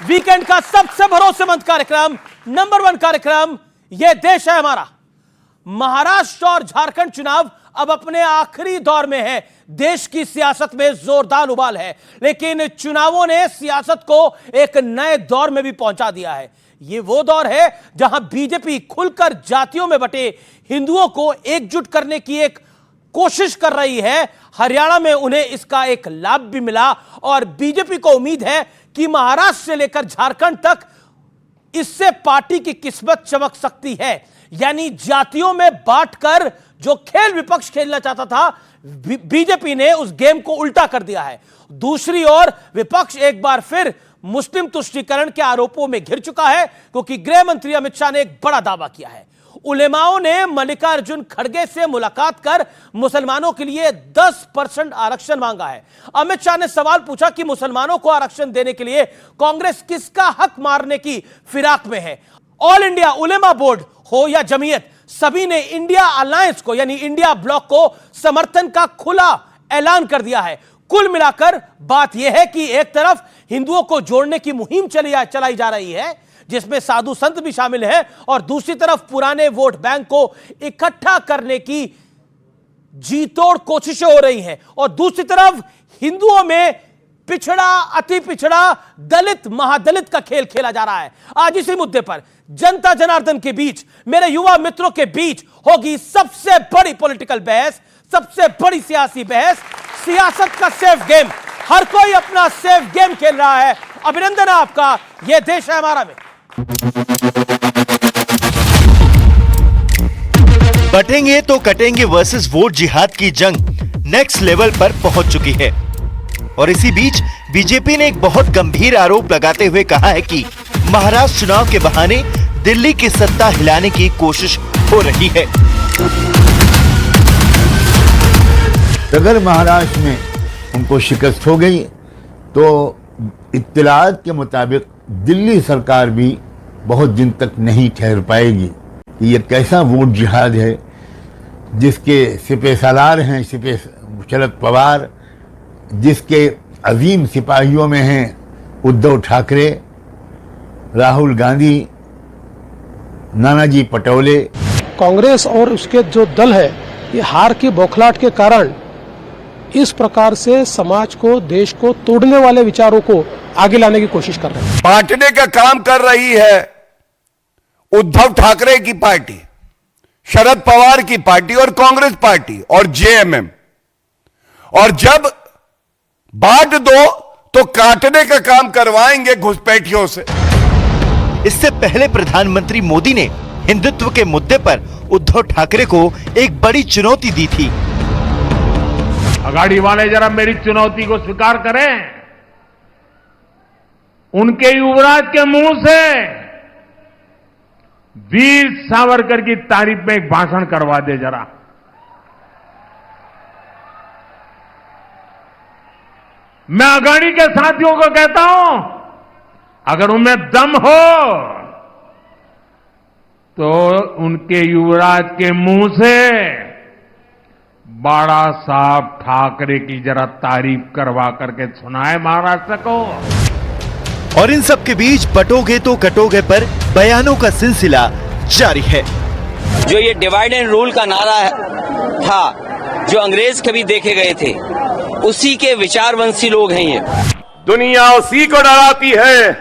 Weekend का सबसे भरोसेमंद कार्यक्रम, नंबर 1 कार्यक्रम, यह देश है हमारा। महाराष्ट्र और झारखंड चुनाव अब अपने आखिरी दौर में है। देश की सियासत में जोरदार उबाल है, लेकिन चुनावों ने सियासत को एक नए दौर में भी पहुंचा दिया है। यह वो दौर है जहां बीजेपी खुलकर जातियों में बटे हिंदुओं को एकजुट करने की एक कोशिश कर रही है। हरियाणा में उन्हें इसका एक लाभ भी मिला और बीजेपी को उम्मीद है कि महाराष्ट्र से लेकर झारखंड तक इससे पार्टी की किस्मत चमक सकती है। यानी जातियों में बांटकर जो खेल विपक्ष खेलना चाहता था, बीजेपी ने उस गेम को उल्टा कर दिया है। दूसरी ओर विपक्ष एक बार फिर मुस्लिम तुष्टीकरण के आरोपों में घिर चुका है, क्योंकि गृह मंत्री अमित शाह ने एक बड़ा दावा किया है। उलेमाओं ने मल्लिकार्जुन खड़गे से मुलाकात कर मुसलमानों के लिए 10% आरक्षण मांगा है। अमित शाह ने सवाल पूछा कि मुसलमानों को आरक्षण देने के लिए कांग्रेस किसका हक मारने की फिराक में है। ऑल इंडिया उलेमा बोर्ड हो या जमीयत, सभी ने इंडिया अलायंस को यानी इंडिया ब्लॉक को समर्थन का खुला ऐलान कर दिया है। कुल मिलाकर बात यह है कि एक तरफ हिंदुओं को जोड़ने की मुहिम चलाई जा रही है, जिसमें साधु संत भी शामिल हैं, और दूसरी तरफ पुराने वोट बैंक को इकट्ठा करने की जीतोड़ कोशिशें हो रही हैं, और दूसरी तरफ हिंदुओं में पिछड़ा, अति पिछड़ा, दलित, महादलित का खेल खेला जा रहा है। आज इसी मुद्दे पर जनता जनार्दन के बीच, मेरे युवा मित्रों के बीच होगी सबसे बड़ी पॉलिटिकल बहस, सबसे बड़ी सियासी बहस, सियासत का सेफ गेम। हर कोई अपना सेफ गेम खेल रहा है। अभिनंदन है आपका, यह देश है हमारा में। बटेंगे तो कटेंगे वर्सेस वोट जिहाद की जंग नेक्स्ट लेवल पर पहुंच चुकी है। और इसी बीच बीजेपी ने एक बहुत गंभीर आरोप लगाते हुए कहा है कि महाराष्ट्र चुनाव के बहाने दिल्ली की सत्ता हिलाने की कोशिश हो रही है। अगर महाराष्ट्र में उनको शिकस्त हो गई तो इत्तलात के मुताबिक दिल्ली सरकार भी बहुत दिन तक नहीं ठहर पाएगी। ये कैसा वोट जिहाद है जिसके सिपह सालार हैं शरद पवार, जिसके अजीम सिपाहियों में हैं उद्धव ठाकरे, राहुल गांधी, नानाजी पटोले। कांग्रेस और उसके जो दल है, ये हार की बौखलाहट के कारण इस प्रकार से समाज को, देश को तोड़ने वाले विचारों को आगे लाने की कोशिश कर रहे हैं। बांटने का काम कर रही है उद्धव ठाकरे की पार्टी, शरद पवार की पार्टी और कांग्रेस पार्टी और जेएमएम। और जब बांट दो तो काटने का काम करवाएंगे घुसपैठियों से। इससे पहले प्रधानमंत्री मोदी ने हिंदुत्व के मुद्दे पर उद्धव ठाकरे को एक बड़ी चुनौती दी थी। अगाड़ी वाले जरा मेरी चुनौती को स्वीकार करें। उनके युवराज के मुंह से वीर सावरकर की तारीफ में एक भाषण करवा दे जरा। मैं अगाड़ी के साथियों को कहता हूं, अगर उनमें दम हो तो उनके युवराज के मुंह से बाड़ा साहब ठाकरे की जरा तारीफ करवा करके सुनाए महाराष्ट्र को। और इन सब के बीच बटोगे तो कटोगे पर बयानों का सिलसिला जारी है। जो ये डिवाइड एंड रूल का नारा था, जो अंग्रेज कभी देखे गए थे, उसी के विचारवंशी लोग हैं ये। दुनिया उसी को डराती है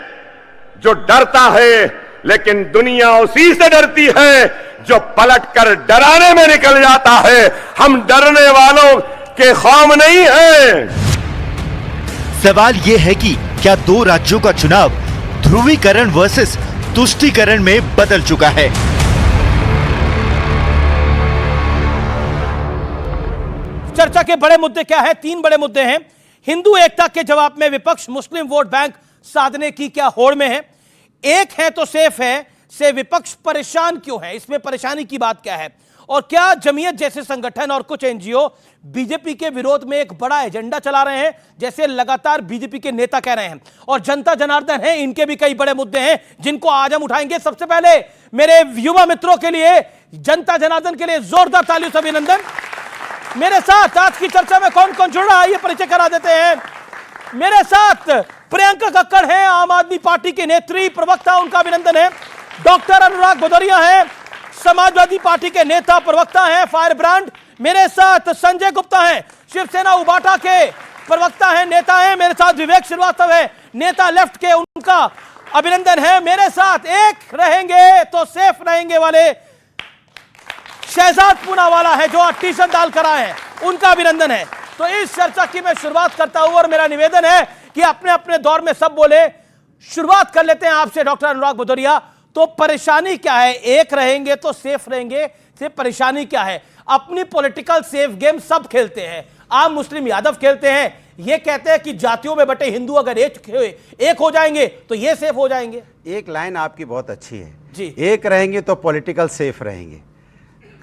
जो डरता है, लेकिन दुनिया उसी से डरती है जो पलटकर डराने में निकल जाता है। हम डरने वालों के खौफ नहीं हैं। सवाल यह है कि क्या दो राज्यों का चुनाव ध्रुवीकरण वर्सेस तुष्टीकरण में बदल चुका है? चर्चा के बड़े मुद्दे क्या है? 3 बड़े मुद्दे हैं। हिंदू एकता के जवाब में विपक्ष मुस्लिम वोट बैंक साधने की क्या होड़ में है? एक है तो सेफ है से विपक्ष परेशान क्यों है? इसमें परेशानी की बात क्या है? और क्या जमीयत जैसे संगठन और कुछ एनजीओ बीजेपी के विरोध में एक बड़ा एजेंडा चला रहे हैं, जैसे लगातार बीजेपी के नेता कह रहे हैं? और जनता जनार्दन है, इनके भी कई बड़े मुद्दे हैं जिनको आज हम उठाएंगे। सबसे पहले मेरे युवा मित्रों के लिए, जनता जनार्दन के लिए जोरदार तालियों से अभिनंदन। मेरे साथ आज की चर्चा में कौन कौन जुड़ रहा है ये परिचय करा देते हैं। मेरे साथ प्रियंका कक्कड़ हैं आम आदमी पार्टी के नेत्री प्रवक्ता, उनका अभिनंदन है। डॉक्टर अनुराग भदौरिया हैं समाजवादी पार्टी के नेता प्रवक्ता हैं, फायर ब्रांड। मेरे साथ संजय गुप्ता हैं शिवसेना उबाटा के प्रवक्ता हैं, नेता हैं। मेरे साथ विवेक श्रीवास्तव है नेता लेफ्ट के, उनका अभिनंदन है। मेरे साथ एक रहेंगे तो सेफ रहेंगे वाले शहजाद पूनावाला है जो टी शर्ट डालकर आए हैं, उनका अभिनंदन है। तो इस चर्चा की मैं शुरुआत करता हूं और मेरा निवेदन है कि अपने अपने दौर में सब बोले। शुरुआत कर लेते हैं आपसे डॉक्टर अनुराग भदौरिया। तो परेशानी क्या है? एक रहेंगे तो सेफ रहेंगे, से परेशानी क्या है? अपनी पॉलिटिकल सेफ गेम सब खेलते हैं, आम मुस्लिम यादव खेलते हैं, ये कहते हैं कि जातियों में बटे हिंदू अगर एक हो जाएंगे तो ये सेफ हो जाएंगे। एक लाइन आपकी बहुत अच्छी है जी, एक रहेंगे तो पॉलिटिकल सेफ रहेंगे।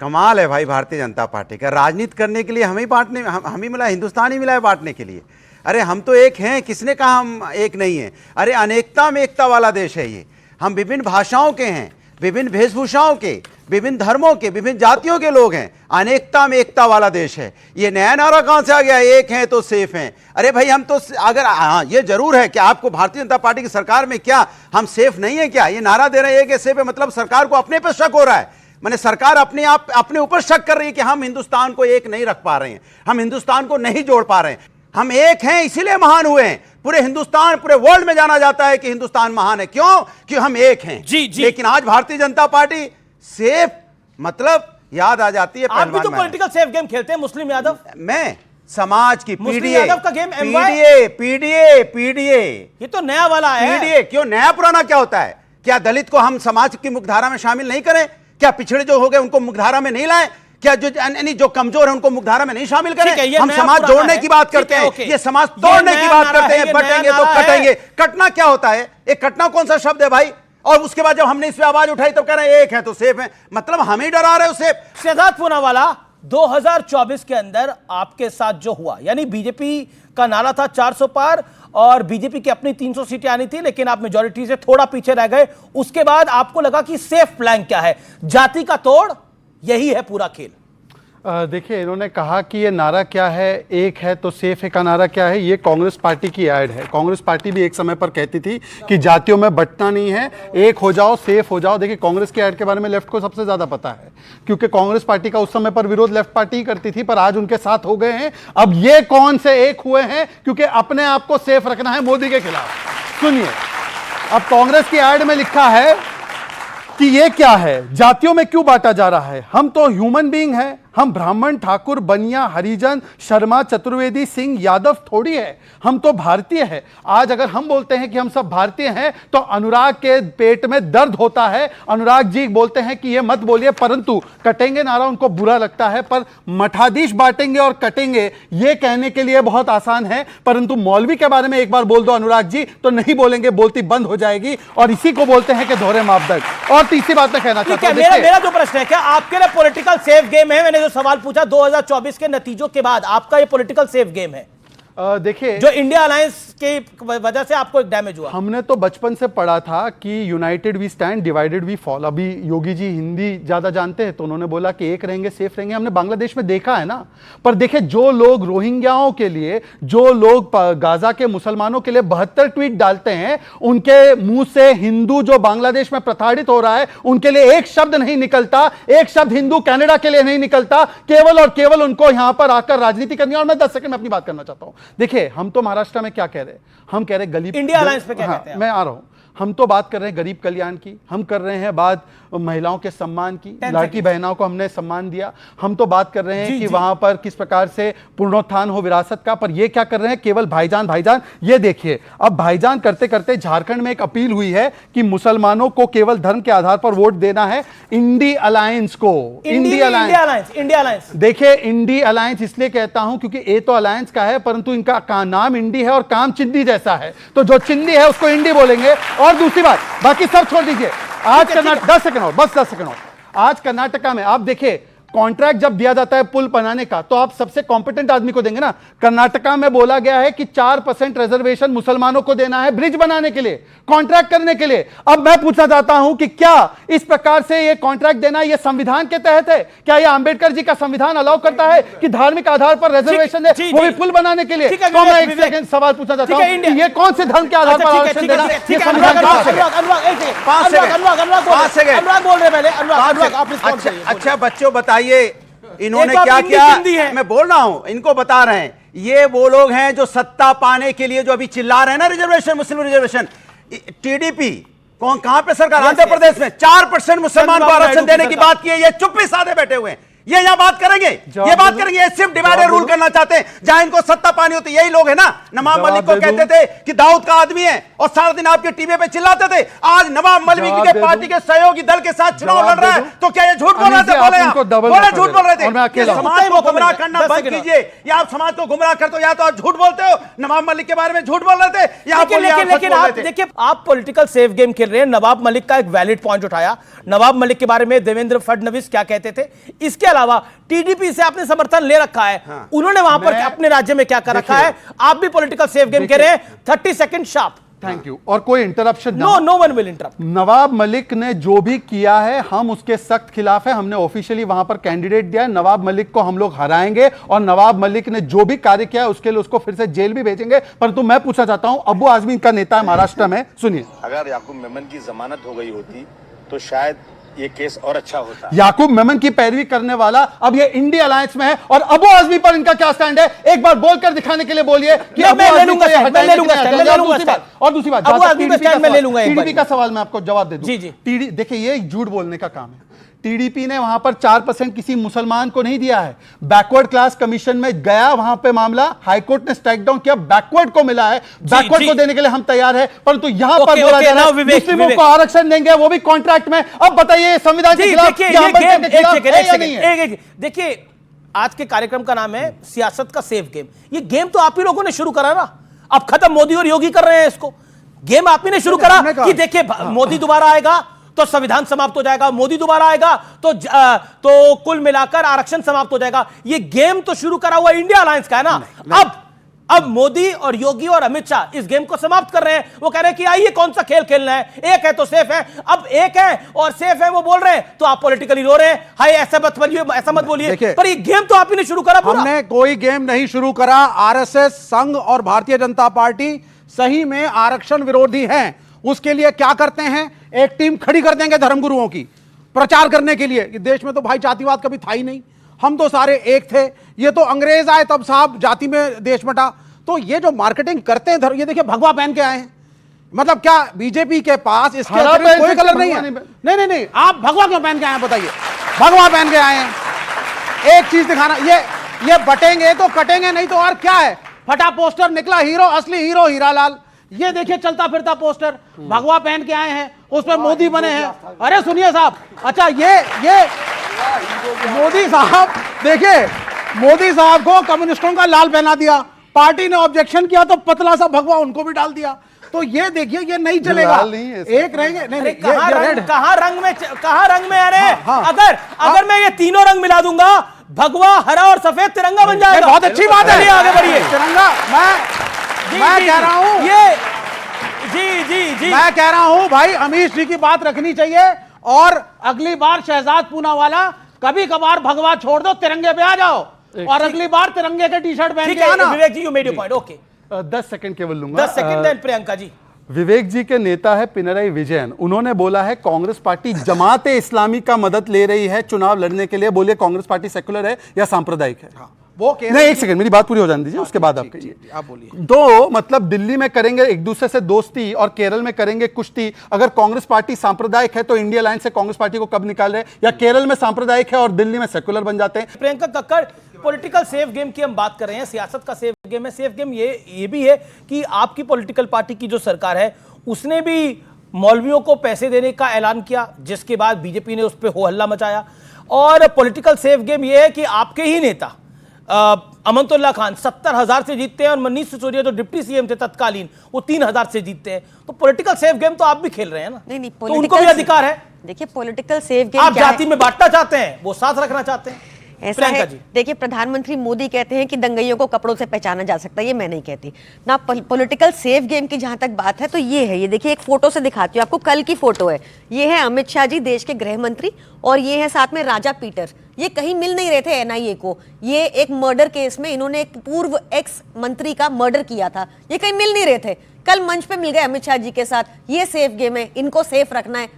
कमाल है भाई भारतीय जनता पार्टी का। राजनीति करने के लिए हमें ही बांटने, हम ही मिला, हिंदुस्तान ही मिला है बांटने के लिए। अरे हम तो एक हैं, किसने कहा हम एक नहीं है? अरे अनेकता में एकता वाला देश है ये। हम विभिन्न भाषाओं के हैं, विभिन्न वेशभूषाओं के, विभिन्न धर्मों के, विभिन्न जातियों के लोग हैं। अनेकता में एकता वाला देश है। ये नया नारा कहां से आ गया, एक हैं तो सेफ हैं? अरे भाई हम तो अगर हाँ ये जरूर है कि आपको भारतीय जनता पार्टी की सरकार में क्या हम सेफ नहीं है क्या? ये नारा दे रहे हैं कि सेफ है, मतलब सरकार को अपने पर शक हो रहा है। माने सरकार अपने ऊपर शक कर रही है कि हम हिंदुस्तान को एक नहीं रख पा रहे हैं, हम हिंदुस्तान को नहीं जोड़ पा रहे हैं। हम एक हैं इसीलिए महान हुए हैं। पूरे हिंदुस्तान, पूरे वर्ल्ड में जाना जाता है कि हिंदुस्तान महान है। क्यों? कि हम एक हैं। जी जी। लेकिन आज भारतीय जनता पार्टी सेफ मतलब याद आ जाती है आप भी तो पॉलिटिकल सेफ गेम खेलते हैं मुस्लिम यादव। मैं समाज की मुस्लिम पीडीए, यादव का गेम पीडीए ये तो नया वाला है। पीडीए क्यों? नया पुराना क्या होता है? क्या दलित को हम समाज की मुख्यधारा में शामिल नहीं करें? क्या पिछड़े जो हो गए उनको मुख्यधारा में नहीं लाएं? क्या जो कमजोर है उनको मुख्यधारा में नहीं शामिल करें? हम समाज जोड़ने की बात करते हैं, ये समाज तोड़ने की बात करते हैं। बटेंगे तो कटेंगे। कटना क्या होता है? एक कटना कौन सा शब्द है भाई? और उसके बाद जब हमने इस पे आवाज उठाई तो कह रहे हैं एक है तो सेफ है, मतलब हम ही डरा रहे हो सेफ। शहजाद पूनावाला, 2024 के अंदर आपके साथ जो हुआ, यानी बीजेपी का नारा था 400 पार और बीजेपी की अपनी 300 सीटें आनी थी, लेकिन आप मेजॉरिटी से थोड़ा पीछे रह गए। उसके बाद आपको लगा कि सेफ प्लान क्या है? जाति का तोड़, यही है पूरा खेल। देखिए, इन्होंने कहा कि ये नारा क्या है, एक है तो सेफ है का नारा क्या है, ये कांग्रेस पार्टी की ऐड है। कांग्रेस पार्टी भी एक समय पर कहती थी कि जातियों में बंटना नहीं है, एक हो जाओ, सेफ हो जाओ। देखिए, कांग्रेस की ऐड के बारे में लेफ्ट को सबसे ज्यादा पता है, क्योंकि कांग्रेस पार्टी का उस समय पर विरोध लेफ्ट पार्टी ही करती थी, पर आज उनके साथ हो गए हैं। अब ये कौन से एक हुए हैं? क्योंकि अपने आप को सेफ रखना है मोदी के खिलाफ। सुनिए, अब कांग्रेस की ऐड में लिखा है कि ये क्या है, जातियों में क्यों बांटा जा रहा है? हम तो ह्यूमन बीइंग हैं, हम ब्राह्मण, ठाकुर, बनिया, हरिजन, शर्मा, चतुर्वेदी, सिंह, यादव थोड़ी है, हम तो भारतीय हैं। आज अगर हम बोलते हैं कि हम सब भारतीय हैं तो अनुराग के पेट में दर्द होता है। अनुराग जी बोलते हैं कि ये मत बोलिए, परंतु कटेंगे नारा उनको बुरा लगता है। पर मठाधीश बांटेंगे और कटेंगे ये कहने के लिए बहुत आसान है, परंतु मौलवी के बारे में एक बार बोल दो अनुराग जी तो नहीं बोलेंगे, बोलती बंद हो जाएगी। और इसी को बोलते हैं कि दोहरे मापदंड। और तीसरी बात मैं कहना चाहता हूं, मेरा जो प्रश्न है, क्या आपके लिए पॉलिटिकल सेफ गेम है? मैंने जो सवाल पूछा 2024 के नतीजों के बाद, आपका ये पॉलिटिकल सेफ गेम है? देखिए, जो इंडिया अलायंस की वजह से आपको डैमेज हुआ। हमने तो बचपन से पढ़ा था कि united we stand, divided we fall. अभी योगी जी हिंदी ज्यादा जानते हैं तो उन्होंने बोला कि एक रहेंगे सेफ रहेंगे। हमने बांग्लादेश में देखा है ना। पर देखिए, जो लोग रोहिंग्याओं के लिए, जो लोग गाजा के मुसलमानों के लिए 72 ट्वीट डालते हैं, उनके मुंह से हिंदू जो बांग्लादेश में प्रताड़ित हो रहा है उनके लिए एक शब्द नहीं निकलता, एक शब्द हिंदू कनाडा के लिए नहीं निकलता। केवल और केवल उनको यहां पर आकर राजनीति करनी है। और मैं 10 सेकंड में अपनी बात करना चाहता हूं। देखिए, हम तो महाराष्ट्र में क्या कह रहे हैं? हम कह रहे हैं गरीब, इंडिया अलायंस पे क्या कहते हैं? मैं आ रहा हूं। हम तो बात कर रहे हैं गरीब कल्याण की, हम कर रहे हैं बात महिलाओं के सम्मान की, लड़की बहनों को हमने सम्मान दिया। हम तो बात कर रहे हैं कि वहां पर किस प्रकार से पुनरुत्थान हो विरासत का। पर ये क्या कर रहे हैं? केवल भाईजान भाईजान। ये देखिए, अब भाईजान करते करते झारखंड में एक अपील हुई है कि मुसलमानों को केवल धर्म के आधार पर वोट देना है इंडी अलायंस को। India alliance. देखिए, इंडी अलायंस इसलिए कहता हूं क्योंकि ए तो अलायंस का है, परंतु इनका नाम इंडी है और काम चिंदी जैसा है, तो जो चिंदी है उसको इंडी बोलेंगे। और दूसरी बात, बाकी सब छोड़ दीजिए। आज कर्नाटक, 10 सेकंड और, बस 10 सेकंड और। आज कर्नाटका में आप देखिए, कॉन्ट्रैक्ट जब दिया जाता है पुल बनाने का तो आप सबसे कॉम्पिटेंट आदमी को देंगे ना। कर्नाटका में बोला गया है कि 4% रिजर्वेशन मुसलमानों को देना है ब्रिज बनाने के लिए, कॉन्ट्रैक्ट करने के लिए। अब मैं पूछना चाहता हूं कि क्या इस प्रकार से यह कॉन्ट्रैक्ट देना यह संविधान के तहत है? क्या यह अंबेडकर जी का संविधान अलाउ करता है कि धार्मिक आधार पर रिजर्वेशन दे, वो भी पुल बनाने के लिए? तो मैं एक सेकंड सवाल पूछना चाहता हूं कि ये कौन से धर्म के आधार पर आरक्षण देना? ये संविधान अच्छा बच्चों बताइए इन्होंने क्या किया? मैं बोल रहा हूं, इनको बता रहे हैं। ये वो लोग हैं जो सत्ता पाने के लिए जो अभी चिल्ला रहे हैं ना, रिजर्वेशन, मुस्लिम रिजर्वेशन। टीडीपी कौन, कहां पे सरकार? आंध्र प्रदेश में 4% मुसलमान को आरक्षण देने की बात की है। ये चुप्पी साधे बैठे हुए हैं। ये यहाँ बात करेंगे, ये बात करेंगे। ये सिर्फ डिवाइड रूल करना चाहते हैं जहां इनको सत्ता पानी होती। यही लोग है ना, नवाब मलिक को कहते थे कि दाऊद का आदमी है और सारा दिन आपके टीवी पे चिल्लाते थे। आज नवाब मलिक के पार्टी के सहयोगी दल के साथ चुनाव लड़ रहा है, तो क्या ये झूठ बोल रहे थे? बोले झूठ बोल रहे थे। समाज को गुमराह करना बंद कीजिए। या आप समाज को गुमराह करते हो या तो आप झूठ बोलते हो। नवाब मलिक के बारे में झूठ बोल रहे थे या लेकिन आप देखिए, आप पॉलिटिकल सेफ गेम खेल रहे हैं। नवाब मलिक का एक वैलिड पॉइंट उठाया। नवाब मलिक के बारे में देवेंद्र फडणवीस क्या कहते थे? इसके अलावा टीडीपी से आपने समर्थन ले रखा है। हाँ। उन्होंने वहां पर अपने राज्य में क्या कर रखा है? आप भी पॉलिटिकल सेफ गेम खेल रहे हैं। 30 सेकंड शार्प। Thank you. और कोई interruption no one will interrupt. Nawab Malik ने जो भी किया है हम उसके सख्त खिलाफ है। हमने ऑफिशियली वहां पर कैंडिडेट दिया है। नवाब मलिक को हम लोग हराएंगे और नवाब मलिक ने जो भी कार्य किया है उसके लिए उसको फिर से जेल भी भेजेंगे। परंतु मैं पूछना चाहता हूं, अबू आजमी का नेता है महाराष्ट्र में, सुनिए। अगर याकूब मेमन की जमानत हो गई होती तो शायद ये केस और अच्छा होता। याकूब मेमन की पैरवी करने वाला अब ये इंडिया अलायंस में है और अबू आजमी पर इनका क्या स्टैंड है? एक बार बोलकर दिखाने के लिए बोलिए कि मैं ले लूंगा। और दूसरी बात, टीडीपी का सवाल मैं आपको जवाब दे दूं। जी जी, देखिए ये झूठ बोलने का काम है। टीडीपी ने वहां पर 4% किसी मुसलमान को नहीं दिया है। बैकवर्ड क्लास कमीशन में गया, वहां पे मामला हाईकोर्ट ने स्ट्राइक डाउन किया, बैकवर्ड को मिला है। बैकवर्ड को देने के लिए हम तैयार है, परंतु यहां पर बोला जा रहा है मुस्लिमों को आरक्षण देंगे, वो भी कॉन्ट्रैक्ट में। अब बताइए संविधान के खिलाफ देखिए, आज के कार्यक्रम का नाम है सियासत का सेफ गेम। ये गेम तो आप ही लोगों ने शुरू करा ना। अब खत्म मोदी और योगी कर रहे हैं इसको। गेम आप ही ने शुरू करा कि देखिए मोदी दोबारा आएगा तो संविधान समाप्त हो जाएगा, मोदी दोबारा आएगा तो कुल मिलाकर आरक्षण समाप्त हो जाएगा। ये गेम तो शुरू करा हुआ इंडिया अलायंस का है ना। अब मोदी और योगी और अमित शाह इस गेम को समाप्त कर रहे हैं। वो कह रहे हैं कि आइए कौन सा खेल खेलना है, एक है तो सेफ है। अब एक है और सेफ है वो बोल रहे हैं तो आप पॉलिटिकली रो रहे हैं। हाय ऐसा मत बोलिए, ऐसा मत बोलिए। पर ये गेम तो आप ही ने शुरू करा। हमने कोई गेम नहीं शुरू करा। आरएसएस, संघ और भारतीय जनता पार्टी सही में आरक्षण विरोधी हैं। उसके लिए क्या करते हैं? एक टीम खड़ी कर देंगे धर्मगुरुओं की प्रचार करने के लिए कि देश में तो भाई जातिवाद कभी था ही नहीं, हम तो सारे एक थे। ये तो अंग्रेज आए तब साहब जाति में देश बटा। तो ये जो मार्केटिंग करते हैं ये देखिए भगवा पहन के आए हैं। मतलब क्या बीजेपी के पास इसके अतिरिक्त कोई कलर नहीं है? नहीं, आप भगवा क्यों पहन के आए हैं बताइए? भगवा पहन के आए हैं। एक चीज दिखाना, ये बटेंगे तो कटेंगे नहीं तो और क्या है? फटा पोस्टर निकला, हीरो, असली हीरो हीरालाल। ये देखिए चलता फिरता पोस्टर, भगवा पहन के आए हैं, उसमें मोदी बने हैं। अरे सुनिए साहब, अच्छा ये मोदी साहब, देखिए मोदी साहब को कम्युनिस्टों का लाल पहना दिया, पार्टी ने ऑब्जेक्शन किया तो पतला सा भगवा उनको भी डाल दिया। तो ये देखिए ये नहीं चलेगा, एक रहेंगे। नहीं, कहां रंग में? अरे अगर मैं ये तीनों रंग मिला दूंगा, भगवा, हरा और सफेद तिरंगा बन जाएगा। बहुत अच्छी बात है, आगे बढ़िए। तिरंगा मैं कह रहा हूं, ये जी मैं कह रहा हूं भाई अमीश जी की बात रखनी चाहिए। और अगली बार शहजाद पूनावाला कभी कभार भगवा छोड़ दो, तिरंगे पे आ जाओ और अगली बार तिरंगे के टी शर्ट पहन के आना। Vivek ji, you made your point. Okay, 10 second केवल लूंगा। 10 सेकंड। प्रियंका जी, विवेक जी के नेता है पिनराई विजयन, उन्होंने बोला है कांग्रेस पार्टी जमाते इस्लामी का मदद ले रही है चुनाव लड़ने के लिए। बोलिए कांग्रेस पार्टी सेकुलर है या सांप्रदायिक है? वो नहीं, एक सेकंड, मेरी बात पूरी हो जाने दीजिए, उसके बाद आप कहिए। आप बोलिए। तो मतलब दिल्ली में करेंगे एक दूसरे से दोस्ती और केरल में करेंगे कुश्ती। अगर कांग्रेस पार्टी सांप्रदायिक है तो इंडिया अलायंस से कांग्रेस पार्टी को कब निकाल रहे? या केरल में सांप्रदायिक है और दिल्ली में सेकुलर बन जाते हैं? Priyanka Kakkar, political safe game की हम बात कर रहे हैं, सियासत का सेफ गेम है। सेफ गेम ये भी है कि आपकी पॉलिटिकल पार्टी की जो सरकार है उसने भी मौलवियों को पैसे देने का ऐलान किया, जिसके बाद बीजेपी ने उस पर हो हल्ला मचाया। और पॉलिटिकल सेफ गेम ये है कि आपके ही नेता अमनतुल्ला खान 70,000 से जीतते हैं और मनीष सिसोदिया जो डिप्टी सीएम थे तत्कालीन वो 3,000 से जीतते हैं। तो पॉलिटिकल सेफ गेम तो आप भी खेल रहे हैं ना। नहीं, तो उनको भी अधिकार है। देखिए पॉलिटिकल सेफ गेम आप जाति में बांटना चाहते हैं, वो साथ रखना चाहते हैं। ऐसा है। देखिए प्रधानमंत्री मोदी कहते हैं कि दंगइयों को कपड़ों से पहचाना जा सकता है, ये मैं नहीं कहती ना। पॉलिटिकल सेफ गेम की जहां तक बात है तो ये है, ये देखिए एक फोटो से दिखाती हूँ आपको, कल की फोटो है। ये है अमित शाह जी देश के गृह मंत्री और ये है साथ में राजा पीटर। ये कहीं मिल नहीं रहे थे एनआईए को। ये एक मर्डर केस में इन्होंने एक पूर्व एक्स मंत्री का मर्डर किया था, ये कहीं मिल नहीं रहे थे। कल मंच पे मिल गए अमित शाह जी के साथ। ये सेफ गेम है, इनको सेफ रखना है।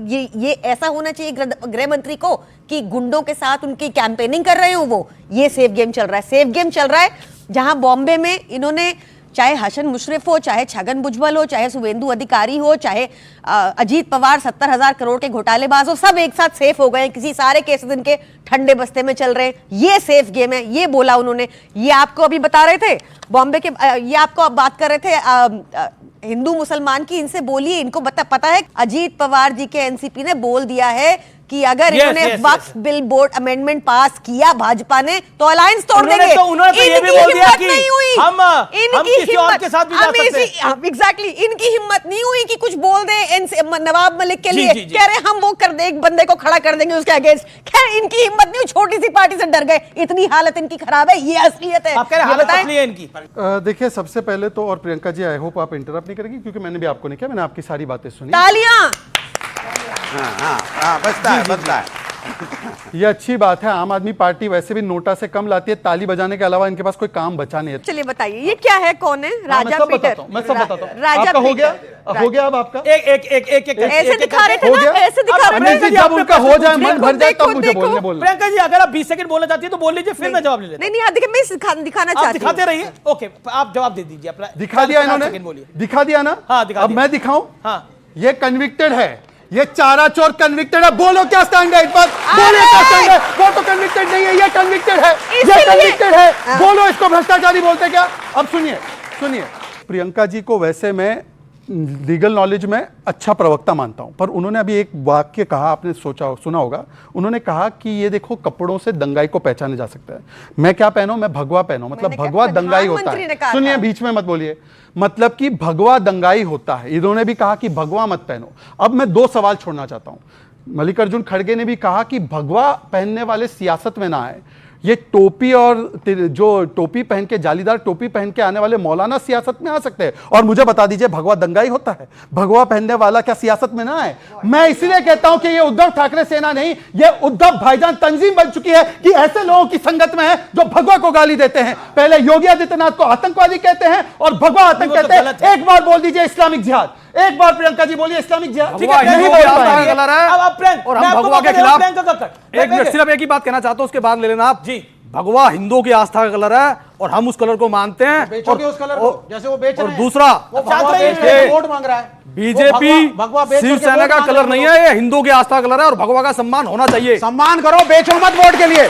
ये ऐसा होना चाहिए गृह मंत्री को कि गुंडों के साथ उनकी कैंपेनिंग कर रहे हो वो। ये सेफ गेम चल रहा है। सेफ गेम चल रहा है जहां बॉम्बे में इन्होंने चाहे हसन मुशर्रफ हो, चाहे छगन भुजबल हो, चाहे शुवेंदु अधिकारी हो, चाहे अजीत पवार 70,000 करोड़ के घोटालेबाज हो, सब एक साथ सेफ हो गए। किसी सारे केसेस इनके ठंडे बस्ते में चल रहे हैं। ये सेफ गेम है, ये बोला उन्होंने। ये आपको अभी बता रहे थे बॉम्बे के, ये आपको अब बात कर रहे थे हिंदू मुसलमान की। इनसे बोलिए, इनको पता है अजीत पवार जी के एनसीपी ने बोल दिया है कि अगर इन्होंने वक्फ बिल बोर्ड अमेंडमेंट पास किया भाजपा ने तो अलायंस तोड़ देंगे। तो उन्होंने तो ये भी बोल दिया कि हम किसी और के साथ भी जा सकते हैं। एग्जैक्टली, इनकी हिम्मत नहीं हुई कि कुछ बोल दे नवाब मलिक के लिए। कह रहे हम वो कर दे, एक बंदे को खड़ा कर देंगे उसके अगेंस्ट। खैर इनकी हिम्मत नहीं हुई, छोटी सी पार्टी से डर गए। इतनी हालत इनकी खराब है, ये असलियत है। आप कह रहे हालत असली है इनकी। देखिए सबसे पहले तो, और प्रियंका जी आई होप आप इंटरप्ट नहीं करेंगी क्योंकि मैंने भी आपको नहीं किया, मैंने आपकी सारी बातें सुनी। तालियां। बचता है। ये अच्छी बात है। आम आदमी पार्टी वैसे भी नोटा से कम लाती है, ताली बजाने के अलावा इनके पास कोई काम बचा नहीं है। चलिए बताइए ये क्या है, कौन है? राजा पीटर। मैं सब बताता हूँ। आपका हो गया अब आपका एक ऐसे दिखा रहे थे ना, ऐसे दिखा रहे थे। जब उनका हो जाए, मन भर जाए तब मुझे बोलने बोलना। प्रियंका जी अगर आप 20 सेकंड बोलना चाहती है तो बोल लीजिए, फिर मैं जवाब ले लेता हूं। नहीं देखिए मैं दिखाना चाहती हूं। आप दिखाते रहिए। ओके आप जवाब दे दीजिए अपना। दिखा दिया इन्होंने, दिखा दिया ना। अब मैं दिखाऊं? हाँ ये कन्विक्टेड है, ये चारा चोर कन्विक्टेड है। बोलो क्या स्टैंड है इस बात, बोलो क्या स्टैंड है। वो तो कन्विक्टेड नहीं है, ये कन्विक्टेड है, ये कन्विक्टेड है। बोलो इसको भ्रष्टाचारी बोलते क्या? अब सुनिए प्रियंका जी को वैसे मैं लीगल नॉलेज में अच्छा प्रवक्ता मानता हूं, पर उन्होंने अभी एक वाक्य कहा, आपने सुना होगा। उन्होंने कहा कि ये देखो कपड़ों से दंगाई को पहचाने जा सकता है। मैं क्या पहनूं? मैं भगवा पहनूं, मतलब भगवा दंगाई होता है। सुनिए बीच में मत बोलिए, मतलब कि भगवा दंगाई होता है। इन्होंने भी कहा कि भगवा मत पहनो। अब मैं 2 सवाल छोड़ना चाहता हूं। मल्लिकार्जुन खड़गे ने भी कहा कि भगवा पहनने वाले सियासत में ना आए। ये टोपी और जो टोपी पहन के, जालीदार टोपी पहन के आने वाले मौलाना सियासत में आ सकते हैं। और मुझे बता दीजिए भगवा दंगाई होता है? भगवा पहनने वाला क्या सियासत में ना आए? मैं इसलिए कहता हूं कि ये उद्धव ठाकरे सेना नहीं, ये उद्धव भाईजान तंजीम बन चुकी है कि ऐसे लोगों की संगत में है जो भगवा को गाली देते हैं। पहले योगी आदित्यनाथ को आतंकवादी कहते हैं और भगवा आतंक कहते हैं। एक बार बोल दीजिए इस्लामिक जिहाद, एक बार प्रियंका जी बोलिए इस्लामिक जिहाद। नहीं बोल पाएंगे। और हम भगवा के खिलाफ एक मिनट सिर्फ एक ही बात कहना चाहता हूं, उसके बाद ले लेना आप जी। भगवा हिंदुओं की आस्था का कलर है और हम उस कलर को मानते हैं। बेचोगे उस कलर को जैसे वो बेच रहे हैं। और दूसरा वोट मांग रहा है। बीजेपी शिवसेना का कलर नहीं है, ये हिंदुओं की आस्था का कलर है और भगवा का सम्मान होना चाहिए। सम्मान करो, बेचो मत वोट के लिए।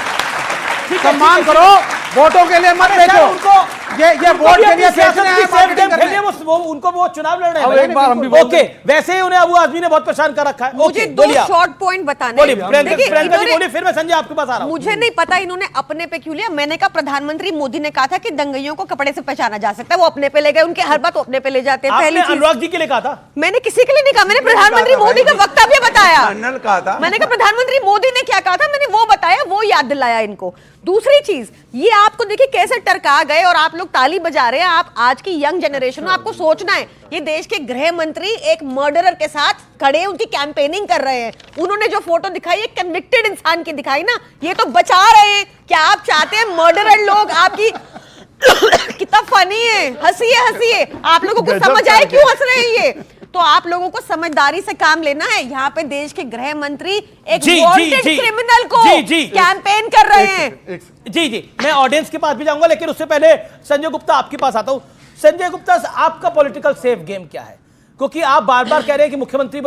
सम्मान करो, वोटों के लिए मत बेचो। ये वोट के लिए उनको वो चुनाव लड़ रहे हैं। एक बार हम भी ओके, वैसे ही उन्हें अबू आजमी ने बहुत परेशान कर रखा है। मुझे 2 शॉर्ट पॉइंट बताने हैं। बोलिए, फिर मैं संजय आपके पास आ रहा हूं। मुझे नहीं पता इन्होंने अपने पे क्यों लिया। मैंने कहा प्रधानमंत्री मोदी ने कहा था कि दंगइयों को कपड़े से पहचाना जा सकता है, वो अपने पे ले गए। उनके हर बात अपने पे ले जाते हैं। पहली अनुराग जी के लिए कहा था, मैंने किसी के लिए नहीं कहा। मैंने प्रधानमंत्री मोदी का वक्तव्य बताया। कहा था मैंने कहा प्रधानमंत्री मोदी ने क्या कहा था, मैंने वो बताया, वो याद दिलाया इनको। दूसरी चीज, ये आपको देखिए कैसे टरका गए और आप लोग ताली बजा रहे हैं। आप आज की यंग जनरेशन हो, आपको सोचना है। ये देश के गृह मंत्री एक मर्डरर के साथ खड़े उनकी कैंपेनिंग कर रहे हैं। उन्होंने जो फोटो दिखाई है कन्विक्टेड इंसान की दिखाई ना, ये तो बचा रहे हैं। क्या आप चाहते हैं मर्डरर लोग आपकी कितना फनी है, हंसिए। आप लोगों को समझ आए क्यों हंस रहे हैं? ये तो आप लोगों को समझदारी से काम लेना है। यहाँ पे देश के गृह मंत्री एक वांटेड क्रिमिनल को कैंपेन कर रहे हैं। जी मैं ऑडियंस के पास भी जाऊंगा, लेकिन उससे पहले संजय गुप्ता आपके पास आता हूं। संजय गुप्ता, आपका पॉलिटिकल सेफ गेम क्या है? क्योंकि आप बार बार कह रहे हैं कि मुख्यमंत्री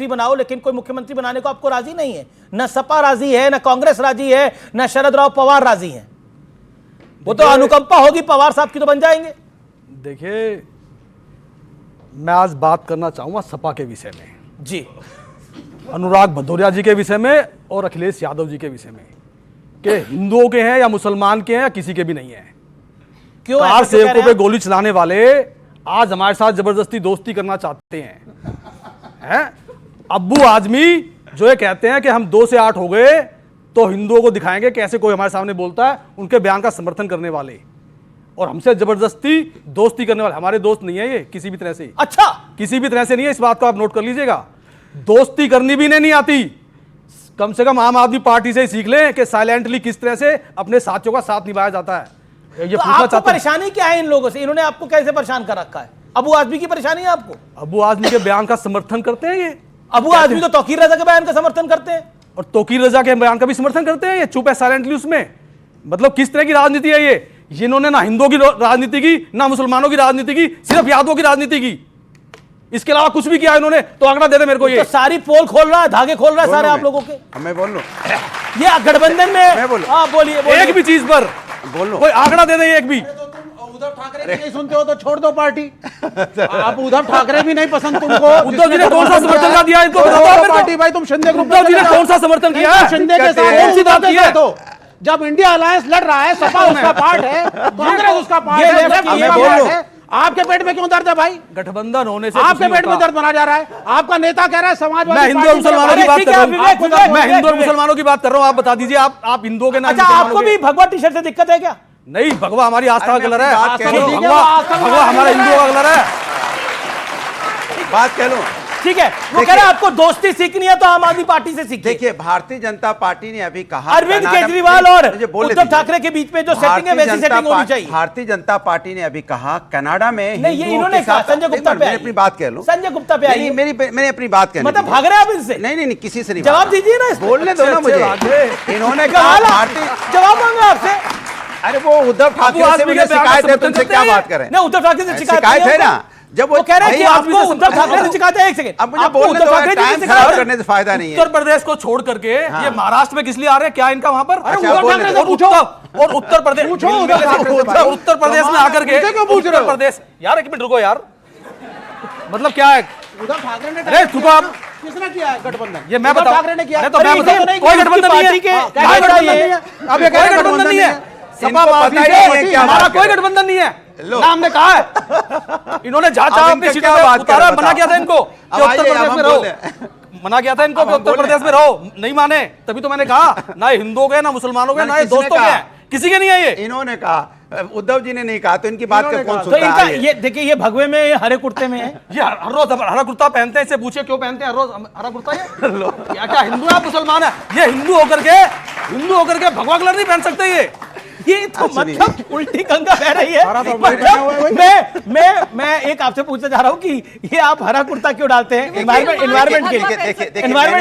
बनाओ, लेकिन कोई मुख्यमंत्री बनाने को आपको राजी नहीं है। न सपा राजी है, न कांग्रेस राजी है, न शरद राव पवार राजी है। वो तो अनुकंपा होगी पवार साहब की तो बन जाएंगे। देखिए मैं आज बात करना चाहूंगा सपा के विषय में जी, अनुराग भदौरिया जी के विषय में और अखिलेश यादव जी के विषय में। कि हिंदुओं के हैं या मुसलमान के हैं या किसी के भी नहीं है। क्यों कार ऐसा क्यों कह सेवकों रहे पे हैं? गोली चलाने वाले आज हमारे साथ जबरदस्ती दोस्ती करना चाहते हैं। अब्बू आजमी जो ये कहते हैं कि हम 2 से 8 हो गए तो हिंदुओं को दिखाएंगे कैसे कोई हमारे सामने बोलता है, उनके बयान का समर्थन करने वाले और हमसे जबरदस्ती दोस्ती करने वाले हमारे दोस्त नहीं है ये किसी भी तरह से। अच्छा, किसी भी तरह से नहीं है, इस बात को आप नोट कर लीजिएगा। दोस्ती करनी भी नहीं आती, कम से कम आम आदमी पार्टी से ही सीख लें कि साइलेंटली किस तरह से अपने साथियों का साथ निभाया जाता है। ये तो आपको परेशानी क्या है इन लोगों से? इन्होंने आपको कैसे परेशान कर रखा है? अबू आजमी की परेशानी है आपको? अबू आजमी के बयान का समर्थन करते हैं ये। अबू आजमी तो तौकीर रजा के बयान का समर्थन करते हैं और तौकीर रजा के बयान का भी समर्थन करते हैं। ये चुप है साइलेंटली उसमें। मतलब किस तरह की राजनीति है ये? इन्होंने ना हिंदुओं की राजनीति की, ना मुसलमानों की राजनीति की, सिर्फ यादवों की राजनीति की। इसके अलावा कुछ भी किया इन्होंने तो आंकड़ा दे दे मेरे को। ये तो सारी पोल खोल रहा है, धागे खोल रहा है सारे आप लोगों के। मैं बोल लूं? ये गठबंधन में मैं बोलूं? हाँ बोलिए। एक भी चीज पर बोल लूं? कोई आंकड़ा दे दे एक भी। उद्धव ठाकरे की नहीं सुनते हो तो छोड़ दो पार्टी। आप उद्धव ठाकरे भी नहीं पसंद तुमको। उद्धव जी ने कौन सा समर्थन दिया इनको? पार्टी भाई तुम शिंदे ग्रुप उद्धव जी ने कौन सा समर्थन किया है? शिंदे के साथ कौन सी बात की है? जब इंडिया अलायंस लड़ रहा है, सपा उसका पार्ट है, कांग्रेस उसका पार्ट है, लेफ्ट उसका पार्ट है। आपके पेट में क्यों दर्द है भाई? गठबंधन होने से आपके पेट में दर्द बना जा रहा है। आपका नेता कह रहा है समाजवादी। मैं हिंदू और मुसलमानों की बात कर रहा हूं। मैं हिंदू और मुसलमानों की बात कर रहा हूं। आप बता दीजिए, आप हिंदुओं के नाम। अच्छा, आपको भी भगवा टी शर्ट से दिक्कत है क्या? नहीं, भगवा हमारी आस्था का कलर है। भगवा हमारा हिंदुओं का कलर है। बात कह लूं? ठीक है, वो कह रहे हैं आपको दोस्ती सीखनी है तो आम आदमी पार्टी से सीखिए। देखिए, भारतीय जनता पार्टी ने अभी कहा, अरविंद केजरीवाल और उद्धव ठाकरे के बीच में जो सेटिंग है वैसी सेटिंग होनी चाहिए। भारतीय जनता पार्टी ने अभी कहा कनाडा में नहीं, ये इन्होंने कहा। संजय गुप्ता पे अपनी बात कह लूं। संजय गुप्ता पे आई। मैंने अपनी बात कहनी। मतलब भाग रहे हैं आप इनसे? नहीं, किसी से नहीं। जवाब दीजिए ना, बोलने दो ना मुझे। इन्होंने कहा भारतीय जवाब मांगा आपसे। अरे वो उद्धव ठाकरे से मुझे शिकायत है, तुमसे क्या बात करें? नहीं, उद्धव ठाकरे से शिकायत है ना। जब वो कह रहे हैं कि आपको उद्धव ठाकरे से शिकायत है। एक सेकंड, अब मुझे बोलने दो, टाइम खराब करने से फायदा नहीं है। उत्तर प्रदेश को छोड़ करके ये महाराष्ट्र में किस लिए आ रहे हैं? क्या इनका वहां पर? उद्धव ठाकरे से पूछो। और उत्तर प्रदेश उत्तर प्रदेश में आकर के उत्तर प्रदेश। यार एक मिनट रुको यार, मतलब क्या है? उद्धव ठाकरे ने अरे रुको आप, किसने किया है गठबंधन? ये मैं बताऊं? ठाकरे ने किया। तो मैं बताऊं, कोई गठबंधन नहीं है। अब ये कोई गठबंधन नहीं है। सपा माफी से हमारा कोई गठबंधन नहीं है ना, हमने कहा है। इन्होंने जहां अपनी सीटों पे उतारा, मना किया था इनको कि उत्तर प्रदेश में रहो। मना किया था इनको कि उत्तर प्रदेश में रहो, नहीं माने। तभी तो मैंने कहा ना हिंदुओं के, ना मुसलमानों के, ना दोस्तों के, किसी के नहीं है ये। इन्होंने कहा, उद्धव जी ने नहीं कहा, तो इनकी बात का कौन तो सुनता इनका है? ये देखिए, ये भगवे में, ये हरे कुर्ते में है। ये हर रोज हरा कुर्ता पहनते हैं। इससे पूछिए क्यों पहनते हैं हर रोज हरा कुर्ता? ये क्या हिंदू है मुसलमान है? ये हिंदू होकर के भगवा कलर नहीं पहन सकते। ये तो मतलब उल्टी गंगा बह रही है। मैं एक आपसे पूछना चाह रहा हूँ कि ये आप हरा कुर्ता क्यों डालते हैं? एनवायरमेंट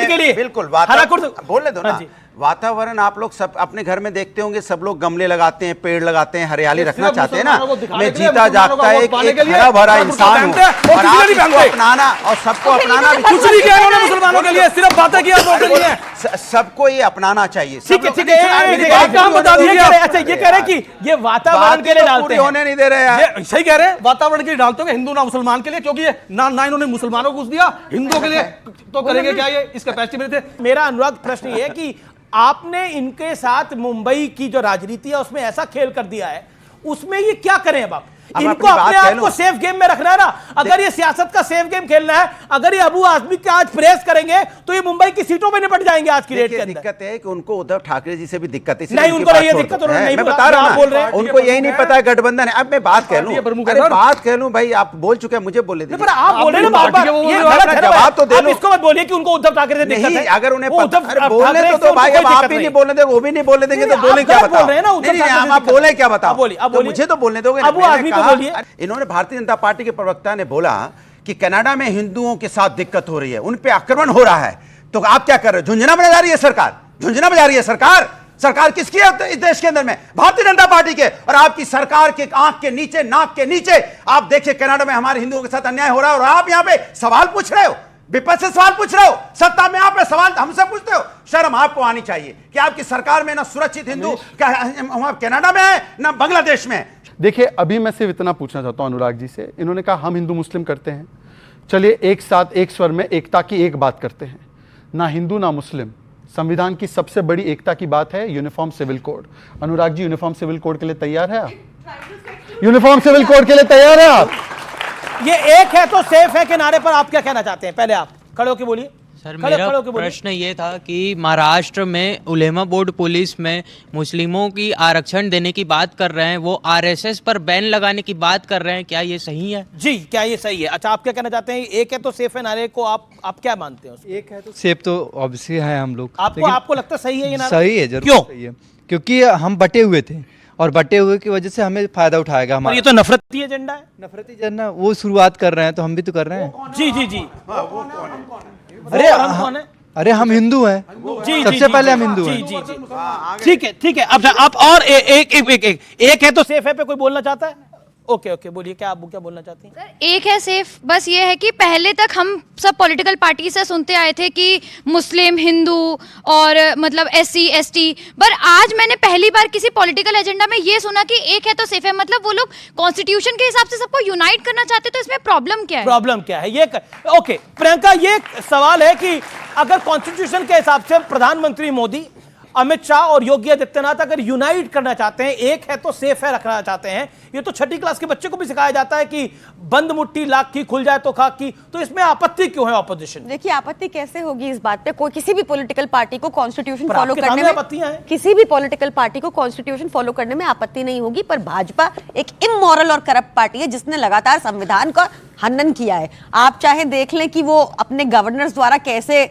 के लिए। बिल्कुल, हरा कुर्ता बोलने दो ना। वातावरण आप लोग सब अपने घर में देखते होंगे, सब लोग गमले लगाते हैं, पेड़ लगाते हैं, हरियाली रखना चाहते हैं ना। मैं जीता जागता एक हरा भरा इंसान हूँ और आप इसको अपनाना और सबको अपनाना भी। कुछ नहीं किया इन्होंने मुसलमानों के लिए, सिर्फ बातें किया लोगों के लिए। सबको ये अपनाना चाहिए। ठीक है, आप काम बता दीजिए। अच्छा, ये कह रहे हैं कि ये वातावरण के लिए डालते हैं। होने नहीं दे रहे हैं। सही कह रहे हैं, वातावरण के लिए डालते हैं, हिंदू ना मुसलमान के लिए। क्योंकि ये ना इन्होंने मुसलमानों को कुछ दिया, हिंदुओं के लिए तो करेंगे क्या? ये इस कैपेसिटी में थे। मेरा अनुराग प्रश्न ये है कि आपने इनके साथ मुंबई की जो राजनीति है उसमें ऐसा खेल कर दिया है, उसमें ये क्या करें अब आप? इनको अपने आप को सेफ गेम में रखना है ना। अगर ये सियासत का सेफ गेम खेलना है, अगर ये अबू आजमी का आज प्रेस करेंगे तो ये मुंबई की सीटों में निपट जाएंगे आज की डेट के अंदर। दिक्कत है कि उनको उद्धव ठाकरे जी से भी दिक्कत है। नहीं, उनको नहीं है दिक्कत, उन्होंने नहीं बता रहा हूं, उनको यही नहीं पता है गठबंधन है। अब मैं बात कह लूं, अरे बात कह लूं भाई, आप बोल चुके हैं, मुझे बोले दीजिए। आप बोले ना बार-बार, ये गलत है। जवाब तो दे लो। इसको मत बोलिए कि उनको उद्धव ठाकरे से दिक्कत है। अगर उन्हें बोलने तो भाई, अब आप ही नहीं बोलने देंगे, वो भी नहीं बोलने देंगे, तो बोले क्या बताओ? आप बोले क्या बताओ? मुझे तो बोलने दोगे। अबू आजमी को बोलिए। इन्होंने भारतीय जनता पार्टी के प्रवक्ता ने बोला कि कनाडा में हिंदुओं के साथ दिक्कत हो रही है, उन पे आक्रमण हो रहा है, तो आप क्या कर रहे हो? झुंझुना बजा रही है सरकार, झुंझुना बजा रही है सरकार। सरकार किसकी है इस देश के अंदर में? भारतीय जनता पार्टी के। और आपकी सरकार के आंख के नीचे, नाक के नीचे आप देखिए कनाडा में हमारे हिंदुओं के साथ अन्याय हो रहा है, और आप यहां पे सवाल पूछ रहे हो, विपक्ष से सवाल पूछ रहे हो, सत्ता में आप सवाल हमसे पूछते हो। शर्म आपको आनी चाहिए कि आपकी सरकार में ना सुरक्षित हिंदू कनाडा में है, ना बांग्लादेश में है। देखिए, अभी मैं सिर्फ इतना पूछना चाहता हूं अनुराग जी से। इन्होंने कहा हम हिंदू मुस्लिम करते हैं, चलिए एक साथ एक स्वर में एकता की एक बात करते हैं। ना हिंदू ना मुस्लिम, संविधान की सबसे बड़ी एकता की बात है uniform civil code. Anurag ji, uniform civil code के लिए तैयार है आप? यूनिफॉर्म सिविल कोड के लिए तैयार है आप? ये एक है तो सेफ है के नारे पर आप क्या कहना चाहते हैं? पहले आप खड़े होकर बोलिए। सर, मेरा प्रश्न ये था कि महाराष्ट्र में उलेमा बोर्ड पुलिस में मुस्लिमों की आरक्षण देने की बात कर रहे हैं, वो आरएसएस पर बैन लगाने की बात कर रहे हैं, क्या ये सही है? जी, क्या ये सही है? अच्छा, आप क्या कहना चाहते हैं? एक है तो सेफ है नारे को आप क्या मानते हैं? एक है तो सेफ तो ऑब्वियसली है हम लोग। आपको लगता है सही है ये नारा? सही है, जरूर क्यों? सही है, क्योंकि हम बटे हुए थे और बटे हुए की वजह से हमें फायदा उठाएगा हमारा। ये तो नफरती एजेंडा है। नफरती एजेंडा वो शुरुआत कर रहे हैं तो हम भी तो कर रहे हैं। जी जी जी। अरे हम कौन है? अरे हम हिंदू हैं, सबसे पहले हम हिंदू हैं। जी जी जी, ठीक है ठीक है। अब आप और एक है तो सेफ है पे कोई बोलना चाहता है? ओके बोलिए, क्या आप क्या बोलना चाहती हैं? सर, एक है सेफ, बस ये है कि पहले तक हम सब पॉलिटिकल पार्टी से सुनते आए थे कि मुस्लिम, हिंदू और मतलब SC ST, पर आज मैंने पहली बार किसी पॉलिटिकल एजेंडा में ये सुना कि एक है तो सेफ है। मतलब वो लोग कॉन्स्टिट्यूशन के हिसाब से सबको यूनाइट करना चाहते, तो इसमें प्रॉब्लम क्या है? प्रॉब्लम क्या है ये? ओके प्रियंका, ये सवाल है कि अगर कॉन्स्टिट्यूशन के हिसाब से प्रधानमंत्री मोदी, अमित शाह और योगी आदित्यनाथ अगर यूनाइट करना चाहते हैं, एक है तो सेफ है रखना चाहते हैं, ये तो छठी क्लास के बच्चे को भी सिखाया जाता है कि बंद मुट्ठी लाख की खुल जाए तो खाक की, तो इसमें आपत्ति क्यों है ऑपोजिशन? देखिए, आपत्ति कैसे होगी इस बात पे? कोई किसी भी पॉलिटिकल पार्टी को कॉन्स्टिट्यूशन फॉलो करने में आपत्तियां हैं। किसी भी पॉलिटिकल पार्टी को कॉन्स्टिट्यूशन फॉलो करने में आपत्ति नहीं होगी, पर भाजपा एक इमोरल और करप्ट पार्टी है जिसने लगातार संविधान का हनन किया है। आप चाहे देख लें कि वो अपने गवर्नर्स द्वारा कैसे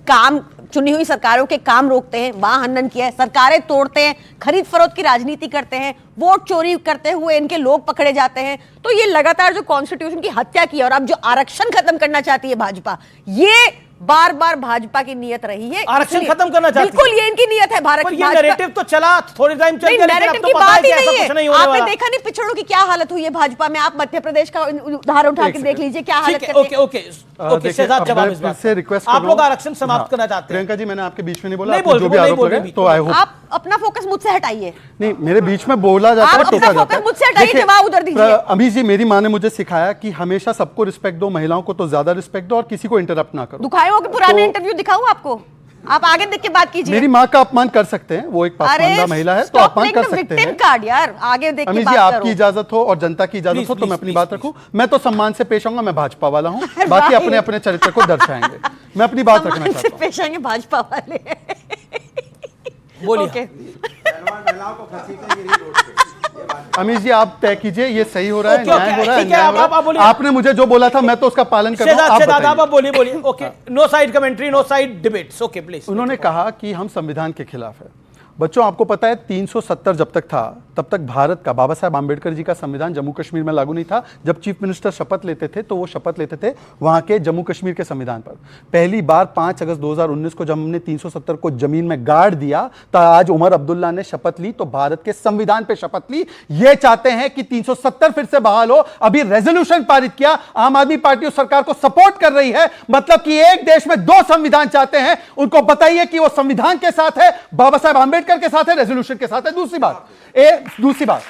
काम, चुनी हुई सरकारों के काम रोकते हैं, वहां हनन किया है, सरकारें तोड़ते हैं, खरीद फरोख्त की राजनीति करते हैं, वोट चोरी करते हुए इनके लोग पकड़े जाते हैं। तो ये लगातार जो कॉन्स्टिट्यूशन की हत्या की और अब जो आरक्षण खत्म करना चाहती है भाजपा, ये बार बार भाजपा की नियत रही है। आरक्षण खत्म करना चाहती है, बिल्कुल ये इनकी नियत है। भारत पर ये नैरेटिव तो चला थोड़ी टाइम चल गया, नैरेटिव की बात ही नहीं है। आपने देखा नहीं पिछड़ों की क्या हालत हुई है भाजपा में? आप मध्य प्रदेश का उदाहरण उठा के देख लीजिए क्या हालत है। ओके शहजाद, जवाब इस बात से रिक्वेस्ट आप लोग आरक्षण समाप्त करना चाहते हैं? प्रियंका जी, मैंने आपके बीच में नहीं बोला, जो भी आरोप लगे तो आई होप आप अपना फोकस मुझसे हटाइए। नहीं, मेरे बीच में बोला जाता है, टोका जाता है। मुझसे हटाइए, जवाब उधर दीजिए। अमीश जी, मेरी माँ ने मुझे सिखाया कि हमेशा सबको रिस्पेक्ट दो, महिलाओं को तो ज्यादा रिस्पेक्ट दो और किसी को इंटरप्ट ना करो। दुखाए हो कि पुराने इंटरव्यू दिखाऊं आपको? आप आगे देख के बात कीजिए। मेरी माँ का अपमान कर सकते हैं, वो एक पासमानदा महिला है, तो अपमान कर सकते हैं। कार्ड यार, आगे देख के अमीश बात जी, करो। आपकी इजाजत हो और जनता की इजाजत हो तो मैं अपनी बात रखूं। मैं तो सम्मान से पेश आऊंगा, मैं भाजपा वाला हूं, बाकी अपने अपने चरित्र को दर्शाएंगे। मैं अपनी बात रखना चाहता हूं। पेश आएंगे भाजपा वाले। बोलिए। अमीश जी, आप तय कीजिए, ये सही हो रहा है, न्याय हो रहा है, ठीक है, आप आपने मुझे जो बोला था मैं तो उसका पालन कर रहा हूं। आप बोलिए। Okay, no side commentary, no side debates. Okay please. उन्होंने कहा कि हम संविधान के खिलाफ है। बच्चों, आपको पता है 370 जब तक था तब तक भारत का, बाबा साहब आंबेडकर जी का संविधान जम्मू कश्मीर में लागू नहीं था। जब चीफ मिनिस्टर शपथ लेते थे तो वो शपथ लेते थे वहां के जम्मू कश्मीर के संविधान पर। पहली बार 5 अगस्त 2019 को जब हमने 370 को जमीन में गाड़ दिया, तो आज उमर अब्दुल्ला ने शपथ ली तो भारत के संविधान पे शपथ ली। ये चाहते हैं कि 370 फिर से बहाल हो। अभी रेजोल्यूशन पारित किया, आम आदमी पार्टी उस सरकार को सपोर्ट कर रही है। मतलब कि एक देश में 2 संविधान चाहते हैं। उनको बताइए कि वो संविधान के साथ है, बाबा साहब आंबेडकर के साथ है, रेजोल्यूशन के साथ है। दूसरी बात,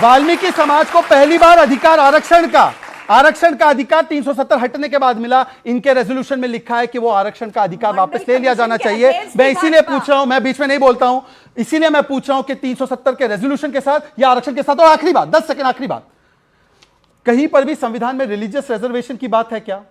वाल्मीकि समाज को पहली बार अधिकार आरक्षण का अधिकार 370 हटने के बाद मिला। इनके रेजोल्यूशन में लिखा है कि वो आरक्षण का अधिकार वापस ले लिया जाना चाहिए। मैं इसीलिए पूछ रहा हूं, मैं बीच में नहीं बोलता हूं, इसीलिए मैं पूछ रहा हूं कि 370 के रेजोल्यूशन के साथ या आरक्षण के साथ। और आखिरी बात, 10 सेकंड आखिरी बात, कहीं पर भी संविधान में रिलीजियस रिजर्वेशन की बात है क्या?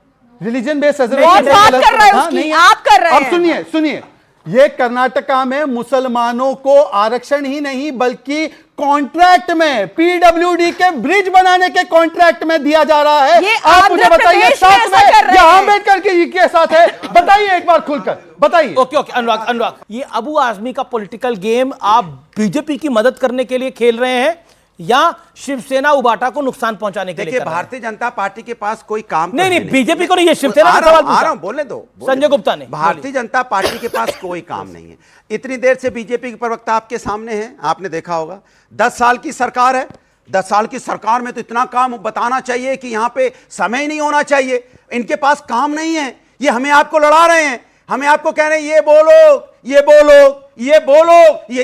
रिलीजन बेस्ड रिजर्वेशन नहीं, आप कर रहे हैं। अब सुनिए, ये कर्नाटका में मुसलमानों को आरक्षण ही नहीं बल्कि कॉन्ट्रैक्ट में, पीडब्ल्यूडी के ब्रिज बनाने के कॉन्ट्रैक्ट में दिया जा रहा है। ये आप मुझे बताइए, साथ में या आंबेडकर के साथ है? बताइए एक बार खुलकर बताइए। ओके अनुराग, ये अबू आजमी का पॉलिटिकल गेम आप बीजेपी की मदद करने के लिए खेल रहे हैं या शिवसेना उबाटा को नुकसान पहुंचाने के लिए? देखिए, भारतीय जनता पार्टी के पास कोई काम नहीं, बीजेपी को नहीं, ये शिवसेना का सवाल पूछा। आ रहा हूं, बोलने दो। संजय गुप्ता ने, भारतीय जनता पार्टी के पास कोई काम नहीं है। इतनी देर से बीजेपी के प्रवक्ता आपके सामने हैं, आपने देखा होगा 10 साल की सरकार है। 10 साल की सरकार में तो इतना काम बताना चाहिए कि यहां पे समय नहीं होना चाहिए। इनके पास काम नहीं है, ये हमें आपको लड़ा रहे हैं, हमें आपको कह रहे हैं ये बोलो,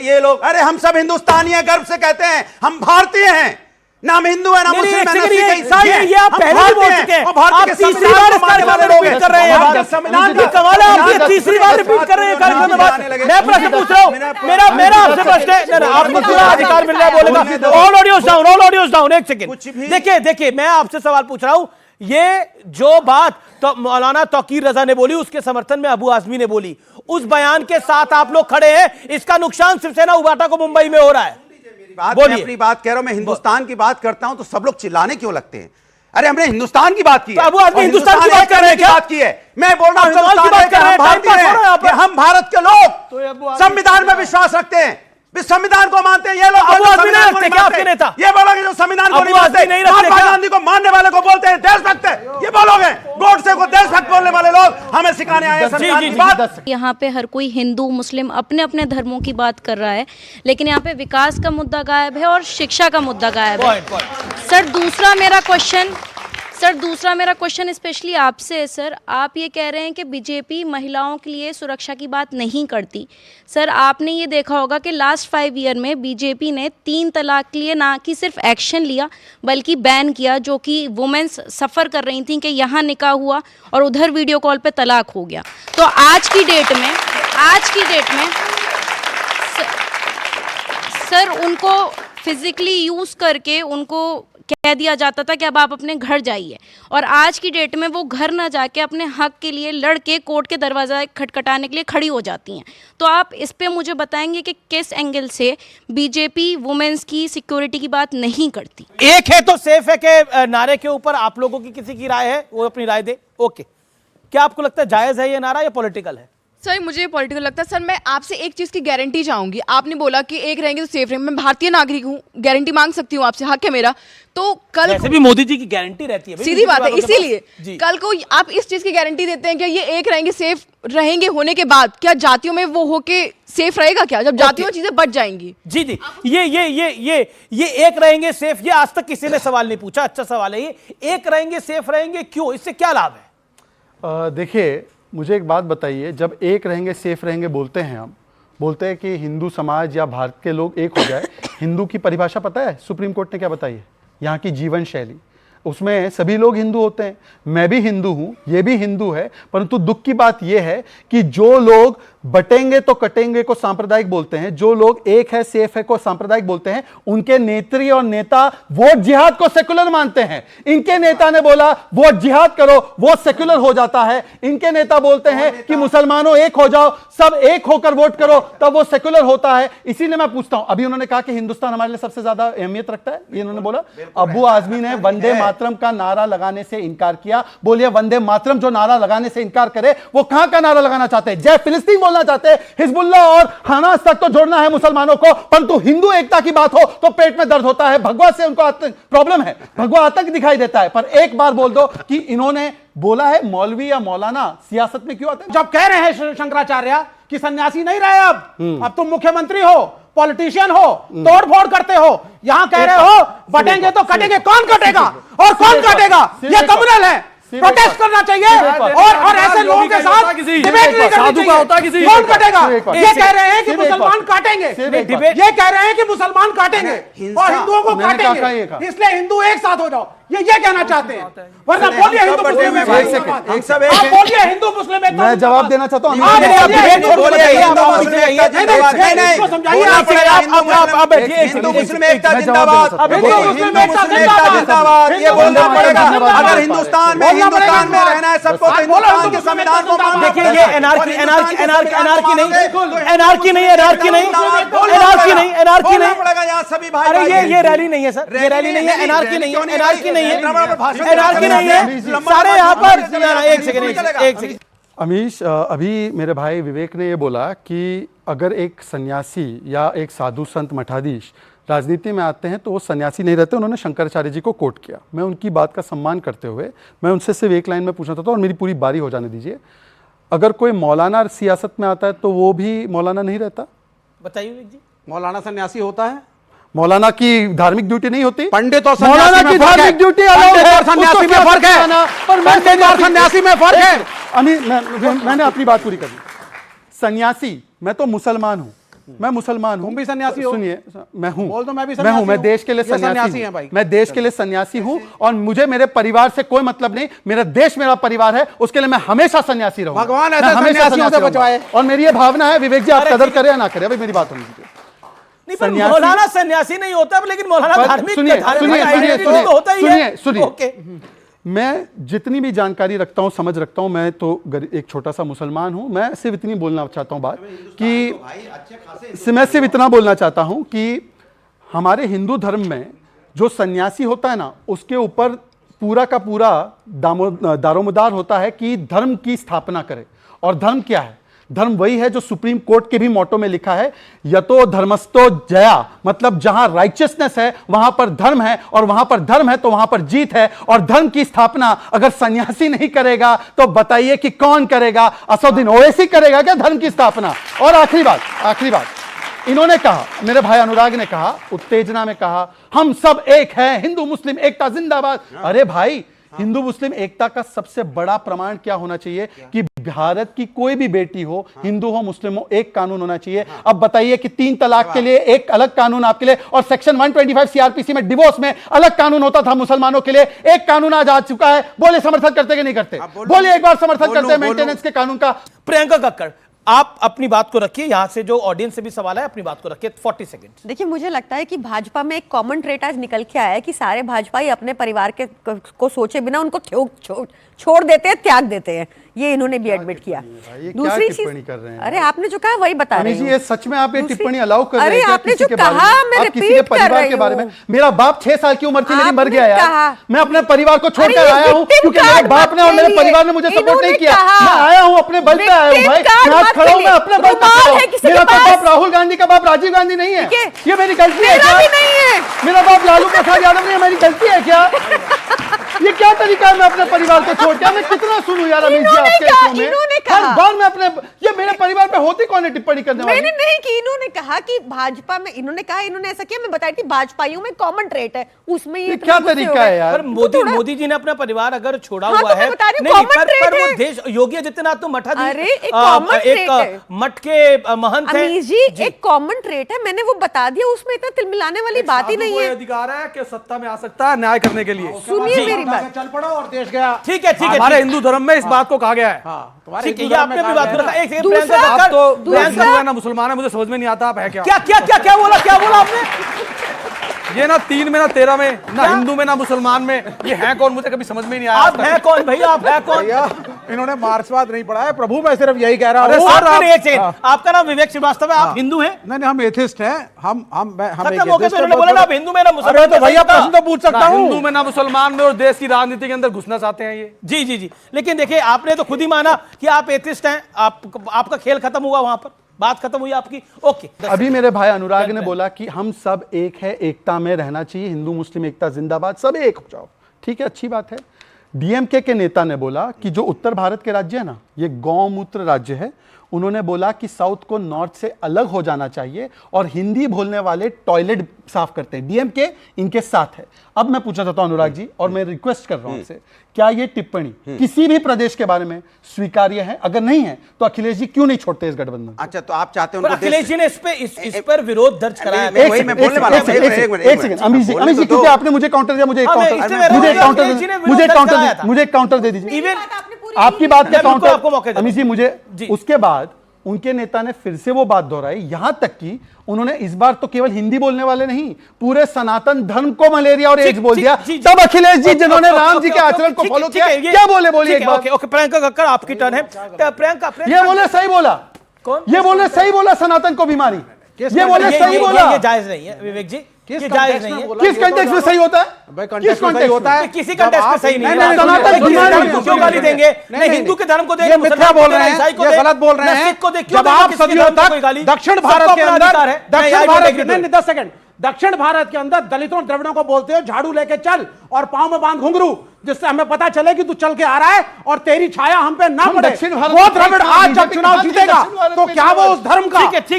ये लोग। अरे हम सब हिंदुस्तानी हैं, गर्व से कहते हैं हम भारतीय हैं। ना हम हिंदू है ना नहीं, मुस्लिम है ना नहीं, सिख है, ये- ईसाई है। ये आप हम पहले भी भारतीय बोल हैं, चुके हैं। और भारत आप के तीसरी संविधान बार को इस मानने कार्यक्रम वाले में लोग रिपीट हैं। कर रहे हैं भारत बात। के संविधान ये कमाल है, आप ये का- तीसरी बार रिपीट कर रहे हैं कार्यक्रम में बात। मैं प्रश्न पूछ रहा हूँ, मेरा आपसे प्रश्न है, आपको पूरा अधिकार मिल रहा है बोलने का। All audios down, all audios down. एक सेकंड, देखिए मैं आपसे सवाल पूछ रहा हूं। ये जो बात तो मौलाना तौकीर रजा ने बोली, उसके समर्थन में अबू आजमी ने बोली, उस बयान के साथ आप लोग खड़े हैं, इसका नुकसान शिवसेना उबाटा को मुंबई में हो रहा है। मैं अपनी बात कह रहा हूं, मैं हिंदुस्तान की बात करता हूं तो सब लोग चिल्लाने क्यों लगते हैं? अरे हमने हिंदुस्तान की बात की है। तो अबू आजमी हिंदुस्तान की बात कर रहे हैं क्या? बात की है। मैं बोल रहा हूं आप कमाल की बात कर रहे हैं, टाइम पास हो रहा है आप। हम भारत के लोग संविधान में विश्वास रखते हैं, संविधान को मानते हैं। ये लोग अबू आजमी नहीं रखते क्या आपके नेता? ये बोलोगे जो संविधान को नहीं अबू आजमी मानते, नहीं रखते महात्मा क्या? गांधी को मानने वाले को बोलते हैं देशभक्त। ये बोलोगे गोडसे को देशभक्त बोलने वाले लोग हमें सिखाने आए हैं संविधान की बात। यहाँ पे हर कोई हिंदू मुस्लिम अपने अपने धर्मों की बात कर रहा है, लेकिन यहाँ पे विकास का मुद्दा गायब है और शिक्षा का मुद्दा गायब है। सर दूसरा मेरा क्वेश्चन स्पेशली आपसे है सर। आप ये कह रहे हैं कि बीजेपी महिलाओं के लिए सुरक्षा की बात नहीं करती। सर आपने ये देखा होगा कि लास्ट 5 ईयर में बीजेपी ने 3 तलाक के लिए ना कि सिर्फ एक्शन लिया बल्कि बैन किया, जो कि वुमेन्स सफ़र कर रही थी कि यहाँ निकाह हुआ और उधर वीडियो कॉल पे तलाक हो गया। तो आज की डेट में सर उनको फिजिकली यूज़ करके उनको कह दिया जाता था कि अब आप अपने घर जाइए, और आज की डेट में वो घर ना जाके अपने हक के लिए लड़के कोर्ट के दरवाज़ा खटखटाने के लिए खड़ी हो जाती हैं। तो आप इस पे मुझे बताएंगे कि किस एंगल से बीजेपी वुमेन्स की सिक्योरिटी की बात नहीं करती? एक है तो सेफ है के नारे के ऊपर आप लोगों की किसी की राय है, वो अपनी राय दे। ओके, क्या आपको लगता है जायज है ये नारा या पॉलिटिकल है? सर मुझे पॉलिटिकल लगता है। सर मैं आपसे एक चीज़ की गारंटी चाहूंगी। आपने बोला कि एक रहेंगे तो सेफ रहेंगे। मैं भारतीय नागरिक हूँ, गारंटी मांग सकती हूँ आपसे, हक है मेरा। तो कल वैसे भी मोदी जी की गारंटी रहती है, सीधी बात है। इसीलिए कल को आप इस चीज़ की गारंटी देते हैं कि ये एक रहेंगे सेफ रहेंगे होने के बाद क्या जातियों में वो होके सेफ रहेगा क्या, जब जातियों चीजें बच जाएंगी? जी जी, ये एक रहेंगे सेफ, ये आज तक किसी ने सवाल नहीं पूछा। अच्छा सवाल है ये, एक रहेंगे सेफ रहेंगे क्यों, इससे क्या लाभ है? देखिए मुझे एक बात बताइए, जब एक रहेंगे सेफ रहेंगे बोलते हैं, हम बोलते हैं कि हिंदू समाज या भारत के लोग एक हो जाए। हिंदू की परिभाषा पता है सुप्रीम कोर्ट ने क्या बताई है? यहाँ की जीवन शैली, उसमें सभी लोग हिंदू होते हैं। मैं भी हिंदू हूँ, ये भी हिंदू है, परंतु दुख की बात यह है कि जो लोग बटेंगे तो कटेंगे को सांप्रदायिक बोलते हैं, जो लोग एक है सेफ है को सांप्रदायिक बोलते हैं, उनके नेत्री और नेता वोट जिहाद को सेकुलर मानते हैं। इनके नेता ने बोला वोट जिहाद करो, वो सेकुलर हो जाता है। इनके नेता बोलते हैं कि मुसलमानों एक हो जाओ, सब एक होकर वोट करो, तब वो सेकुलर होता है। इसीलिए मैं पूछता हूं, अभी उन्होंने कहा कि हिंदुस्तान हमारे लिए सबसे ज्यादा अहमियत रखता है, ये उन्होंने बोला। अबू आजमी ने वंदे मातरम का नारा लगाने से इनकार किया। बोलिए वंदे मातरम जो नारा लगाने से इनकार करे वो कहां का नारा लगाना चाहते हैं? जय फिलिस्तीन बोलना चाहते हैं, हिजबुल्लाह और हमास तक तो जोड़ना है मुसलमानों को, परंतु हिंदू एकता की बात हो तो पेट में दर्द होता है। भगवा से उनको प्रॉब्लम है, भगवा आतंक दिखाई देता है। पर एक बार बोल दो कि इन्होंने बोला है मौलवी या मौलाना सियासत में क्यों आते हैं? जब कह रहे हैं शंकराचार्य कि सन्यासी नहीं रहे, अब तुम मुख्यमंत्री हो, पॉलिटिशियन हो, तोड़ फोड़ करते हो, यहां कह रहे हो बटेंगे तो कटेंगे। कौन कटेगा और कौन कटेगा? ये कम्युनल है, प्रोटेस्ट करना चाहिए और ऐसे लोगों के साथ डिबेट नहीं करनी चाहिए। कौन कटेगा? ये कह रहे हैं कि मुसलमान काटेंगे, ये कह रहे हैं कि मुसलमान काटेंगे और हिंदुओं को काटेंगे, इसलिए हिंदू एक साथ हो जाओ, ये कहना चाहते हैं। वरना बोलिए हिंदू मुस्लिम में, आप बोलिए हिंदू मुस्लिम में। मैं जवाब देना चाहता हूँ। हिंदू मुस्लिम एकता जिंदाबाद, ये बोलना पड़ेगा। अगर हिंदुस्तान में रहना है सबको, तो हिंदुस्तान के संविधान को मानना देखिए ये एनआरकी नहीं, पड़ेगा यहाँ सभी भाई। अरे ये रैली नहीं है सर, ये रैली नहीं है, एनआरकी नहीं है, एनआरकी नहीं है, सारे यहाँ पर। एक सेकंड अमीश, अभी मेरे भाई विवेक ने ये बोला कि अगर एक सन्यासी या एक साधु संत मठाधीश राजनीति में आते हैं तो वो सन्यासी नहीं रहते। उन्होंने शंकराचार्य जी को कोट किया। मैं उनकी बात का सम्मान करते हुए मैं उनसे सिर्फ एक लाइन में पूछना चाहता हूँ और मेरी पूरी बारी हो जाने दीजिए। अगर कोई मौलाना सियासत में आता है तो वो भी मौलाना नहीं रहता? बताइए विवेक जी। मौलाना सन्यासी होता है? मौलाना की धार्मिक ड्यूटी नहीं होती? पंडित और मौलाना की धार्मिक ड्यूटी अलग है, सन्यासी में फर्क है। पंडित और सन्यासी में फर्क है। मैंने अपनी बात पूरी कर दी। सन्यासी, मैं तो मुसलमान हूं, मैं मुसलमान हूँ। तुम भी सन्यासी हो? सुनिए, मैं हूँ। बोल दो मैं भी मैं हूँ, सन्यासी मैं हूँ। देश के लिए ये सन्यासी हैं हूँ। भाई। मैं देश के लिए सन्यासी हूँ और मुझे मेरे परिवार से कोई मतलब नहीं। मेरा देश मेरा परिवार है, उसके लिए मैं हमेशा सन्यासी रहूंगा। भगवान मैं ऐसे हमेशा सन्यासियों से रहूंगा। बचवाए। और मेरी ये भावना है, विवेक जी आप कदर करें या ना करें, अभी मेरी बात होनी चाहिए। नहीं, पर मौलाना सन्यासी नहीं होता, लेकिन मौलाना धार्मिक तो होता ही है। सुनिए, मैं जितनी भी जानकारी रखता हूं, समझ रखता हूं, मैं तो एक छोटा सा मुसलमान हूं। मैं सिर्फ इतनी बोलना चाहता हूं बात कि मैं सिर्फ इतना बोलना चाहता हूं कि हमारे हिंदू धर्म में जो सन्यासी होता है ना, उसके ऊपर पूरा का पूरा दारोमदार होता है कि धर्म की स्थापना करे। और धर्म क्या है? धर्म वही है जो सुप्रीम कोर्ट के भी मोटो में लिखा है, यतो धर्मस्तो जया, मतलब जहां राइचियसनेस है वहां पर धर्म है, और वहां पर धर्म है तो वहां पर जीत है। और धर्म की स्थापना अगर सन्यासी नहीं करेगा तो बताइए कि कौन करेगा? असदुद्दीन ओवैसी करेगा क्या धर्म की स्थापना? और आखिरी बात इन्होंने कहा, मेरे भाई अनुराग ने कहा, उत्तेजना में कहा, हम सब एक हैं, हिंदू मुस्लिम एकता जिंदाबाद। अरे भाई, हिंदू मुस्लिम एकता का सबसे बड़ा प्रमाण क्या होना चाहिए कि भारत की कोई भी बेटी हो, हिंदू हो मुस्लिम हो, एक कानून होना चाहिए। अब बताइए कि 3 तलाक के लिए एक अलग कानून आपके लिए, और सेक्शन 125 सीआरपीसी में डिवोर्स में अलग कानून होता था मुसलमानों के लिए, एक कानून आज आ चुका है। बोले समर्थन करते कि नहीं करते? बोलिए एक बार समर्थन करते हैं मेंटेनेंस के कानून का। प्रियंका कक्कड़, आप अपनी बात को रखिए, यहां से जो ऑडियंस से भी सवाल है अपनी बात को रखिए। 40 सेकंड। देखिए, मुझे लगता है कि भाजपा में एक कॉमन ट्रेट आज निकल के आया है कि सारे भाजपाई अपने परिवार के को सोचे बिना उनको छोड़ देते हैं, त्याग देते हैं। ये इन्होंने भी एडमिट किया। दूसरी चीज, अरे आपने जो कहा वही बता रहे हैं। ये सच में आप ये टिप्पणी अलाउ कर रहे हैं? अरे आपने जो कहा मैं रिपीट कर रही हूं। बारे में मेरा बाप 6 साल की उम्र थी, मेरी मर गया यार। मैं अपने परिवार को छोड़कर आया हूं क्योंकि मेरे बाप ने और मेरे परिवार ने मुझे सपोर्ट नहीं किया। मैं आया हूं, अपने बल पे आया हूं भाई। मैं आज खड़ा हूं, मैं अपने बल पे खड़ा हूं। मेरा बाप राहुल गांधी का बाप राजीव गांधी नहीं है। ये मेरी गलती है क्या? मेरा बाप लालू प्रसाद यादव नहीं है, मेरी गलती है क्या? ये क्या तरीका है मैं अपने परिवार को छोड़ के? मैं कितना सुनूं यार अमित जी आपके शो में? हर बार मैं अपने, ये मेरे परिवार पे होती कौन है टिप्पणी करने वाली? मैंने नहीं की, इन्होंने कहा कि भाजपा में, इन्होंने कहा, इन्होंने ऐसा किया, मैं बताई थी भाजपाइयों में कॉमन ट्रेट है, उसमें ये क्या तरीका है यार? मोदी जी ने अपना परिवार अगर छोड़ा हुआ है, नहीं पर वो देश, योगी आदित्यनाथ तो मठा एक मठ के महंत है जी, एक कॉमन ट्रेट है, मैंने वो बता दिया, उसमें इतना तिलमिलाने वाली बात ही नहीं है। अधिकार है कि सत्ता में आ सकता है न्याय करने के लिए। सुनिए मेरी बात, चल पड़ो और देश गया। ठीक है, ठीक है। हमारे हिंदू धर्म में इस बात को कहा गया है। ठीक है, ये आपने भी बात रखा। एक आप तो ना मुसलमान है, मुझे समझ में नहीं आता आप है क्या? क्या बोला आपने? ये ना 3 में ना 13 में, ना हिंदू में ना मुसलमान में, ये है कौन? मुझे कभी समझ में नहीं आया। आप है कौन भैया? आप है कौन? इन्होंने मार्क्सवाद नहीं पढ़ा है प्रभु, मैं सिर्फ यही कह रहा हूँ। आपका नाम विवेक श्रीवास्तव है, आप हिंदू हैं? नहीं, हम एथिस्ट हैं। हम बोला ना, आप हिंदू में ना मुसलमान। तो भैया प्रश्न तो पूछ सकता हूँ। हिंदू में ना मुसलमान में, और देश की राजनीति के अंदर घुसना चाहते हैं ये। जी। लेकिन देखिए, आपने तो खुद ही माना कि आप एथिस्ट हैं, आपका खेल खत्म हुआ, वहां पर बात खत्म हुई आपकी। ओके, अभी मेरे भाई अनुराग ने बोला कि हम सब एक है, एकता में रहना चाहिए, हिंदू मुस्लिम एकता जिंदाबाद, सब एक हो जाओ। ठीक है, अच्छी बात है। डीएमके के नेता ने बोला कि जो उत्तर भारत के राज्य है ना, ये गौमूत्र राज्य है। उन्होंने बोला कि साउथ को नॉर्थ से अलग हो जाना चाहिए और हिंदी बोलने वाले टॉयलेट साफ करते हैं। डीएमके इनके साथ है। अब मैं पूछना चाहता हूं अनुराग जी, और मैं रिक्वेस्ट कर रहा हूं आपसे, क्या ये टिप्पणी किसी भी प्रदेश के बारे में स्वीकार्य है? अगर नहीं है तो अखिलेश जी क्यों नहीं छोड़ते इस गठबंधन? अच्छा, तो आप चाहते हैं अखिलेश जी ने इस पर विरोध दर्ज कराया? एक सेकंड अमित जी, क्योंकि आपने मुझे काउंटर दिया, मुझे काउंटर दे दीजिए। आपकी बात का काउंटर अमित जी मुझे। उसके बाद उनके नेता ने फिर से वो बात दोहराई, यहां तक कि उन्होंने इस बार तो केवल हिंदी बोलने वाले नहीं, पूरे सनातन धर्म को मलेरिया और एड्स बोल दिया। तब अखिलेश जी जिन्होंने राम जी के आचरण को फॉलो किया, क्या बोले? बोलिए एक बार। ओके, प्रियंका कक्कड़ आपकी टर्न है। प्रियंका, ये बोले सही बोला, कौन? ये बोले सही बोला, सनातन को बीमारी, ये बोले सही बोला। ये जायज नहीं है विवेक जी, ये जायज नहीं है। किस कंटेक्स्ट में सही होता है? किस कंटेक्स्ट होता है? किसी कंटेक्स्ट में सही नहीं है। सनातन क्यों गाली देंगे? नहीं, हिंदू के धर्म को देंगे, मिथ्या बोल रहे हैं, ये गलत बोल रहे हैं। जब आप सदियों तक दक्षिण भारत के अंदर, दस सेकंड, दक्षिण भारत के अंदर दलितों द्रविड़ों को बोलते हो झाड़ू लेके चल और पांव में बांध घुंघरू, जिससे हमें पता चले कि तू चल के आ रहा है और तेरी छाया हम पे ना पड़े। वो द्रविड़ आज जब चुनाव जीतेगा तो क्या वो उस धर्म का कुछ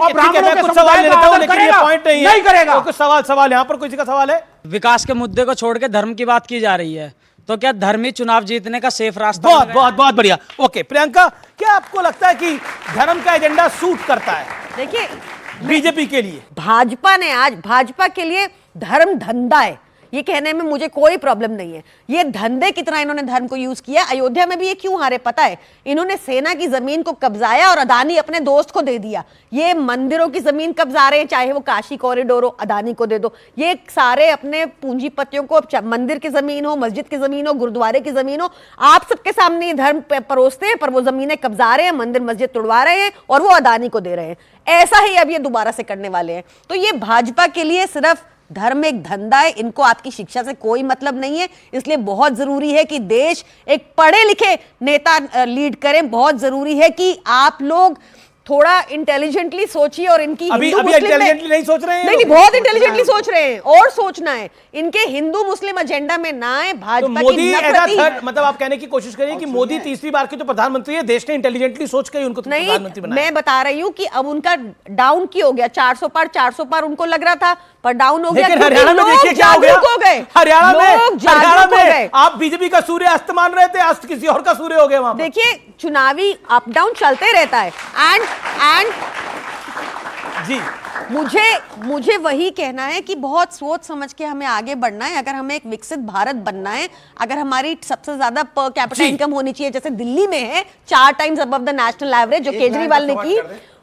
सवाल लेता हूं, लेकिन ये पॉइंट नहीं करेगा। कुछ सवाल यहाँ पर किसी का सवाल है? विकास के मुद्दे को छोड़ के धर्म की बात की जा रही है, तो क्या धर्म ही चुनाव जीतने का सेफ रास्ता? बहुत बढ़िया। ओके प्रियंका, क्या आपको लगता है कि धर्म का एजेंडा सूट करता है? देखिए, बीजेपी के लिए। भाजपा ने आज, भाजपा के लिए धर्म धंधा है, ये कहने में मुझे कोई प्रॉब्लम नहीं है। ये धंधे की तरह इन्होंने धर्म को यूज किया। अयोध्या में भी ये क्यों हारे पता है? इन्होंने सेना की जमीन को कब्जाया और अदानी अपने दोस्त को दे दिया। ये मंदिरों की जमीन कब्जा रहे हैं, चाहे वो काशी कॉरिडोर हो, अदानी को दे दो। ये सारे अपने पूंजीपतियों को, मंदिर की जमीन हो, मस्जिद की जमीन हो, गुरुद्वारे की जमीन हो, आप सबके सामने ये धर्म परोसते हैं, पर वो जमीनें कब्जा रहे हैं, मंदिर मस्जिद तोड़वा रहे हैं और वो अदानी को दे रहे हैं। ऐसा ही अब ये दोबारा से करने वाले हैं। तो ये भाजपा के लिए सिर्फ धर्म एक धंधा है, इनको आपकी शिक्षा से कोई मतलब नहीं है। इसलिए बहुत जरूरी है कि देश एक पढ़े लिखे नेता लीड करें। बहुत जरूरी है कि आप लोग थोड़ा इंटेलिजेंटली सोचिए और इनकी अभी इंटेलिजेंटली नहीं सोच रहे हैं। नहीं, बहुत इंटेलिजेंटली सोच रहे हैं और सोचना है। इनके हिंदू मुस्लिम एजेंडा में ना आए। भाजपा तो की मतलब आप कहने की कोशिश करिए कि मोदी तीसरी बार के तो प्रधानमंत्री है, देश ने इंटेलिजेंटली सोच के उनको प्रधानमंत्री बनाया। मैं बता रही हूँ कि अब उनका डाउन की हो गया, 400 पार उनको लग रहा था, पर डाउन हो गया। लेकिन हरियाणा में देखिए क्या हो गया। हरियाणा में आप बीजेपी का सूर्य अस्त मान रहे थे, अस्त किसी और का सूर्य हो गया वहां। देखिए चुनावी अप डाउन चलते रहता है। एंड जी मुझे वही कहना है कि बहुत सोच समझ के हमें आगे बढ़ना है। अगर हमें एक विकसित भारत बनना है, अगर हमारी सबसे ज्यादा पर कैपिटा इनकम होनी चाहिए, जैसे दिल्ली में है 4 times above the national average जो केजरीवाल ने की,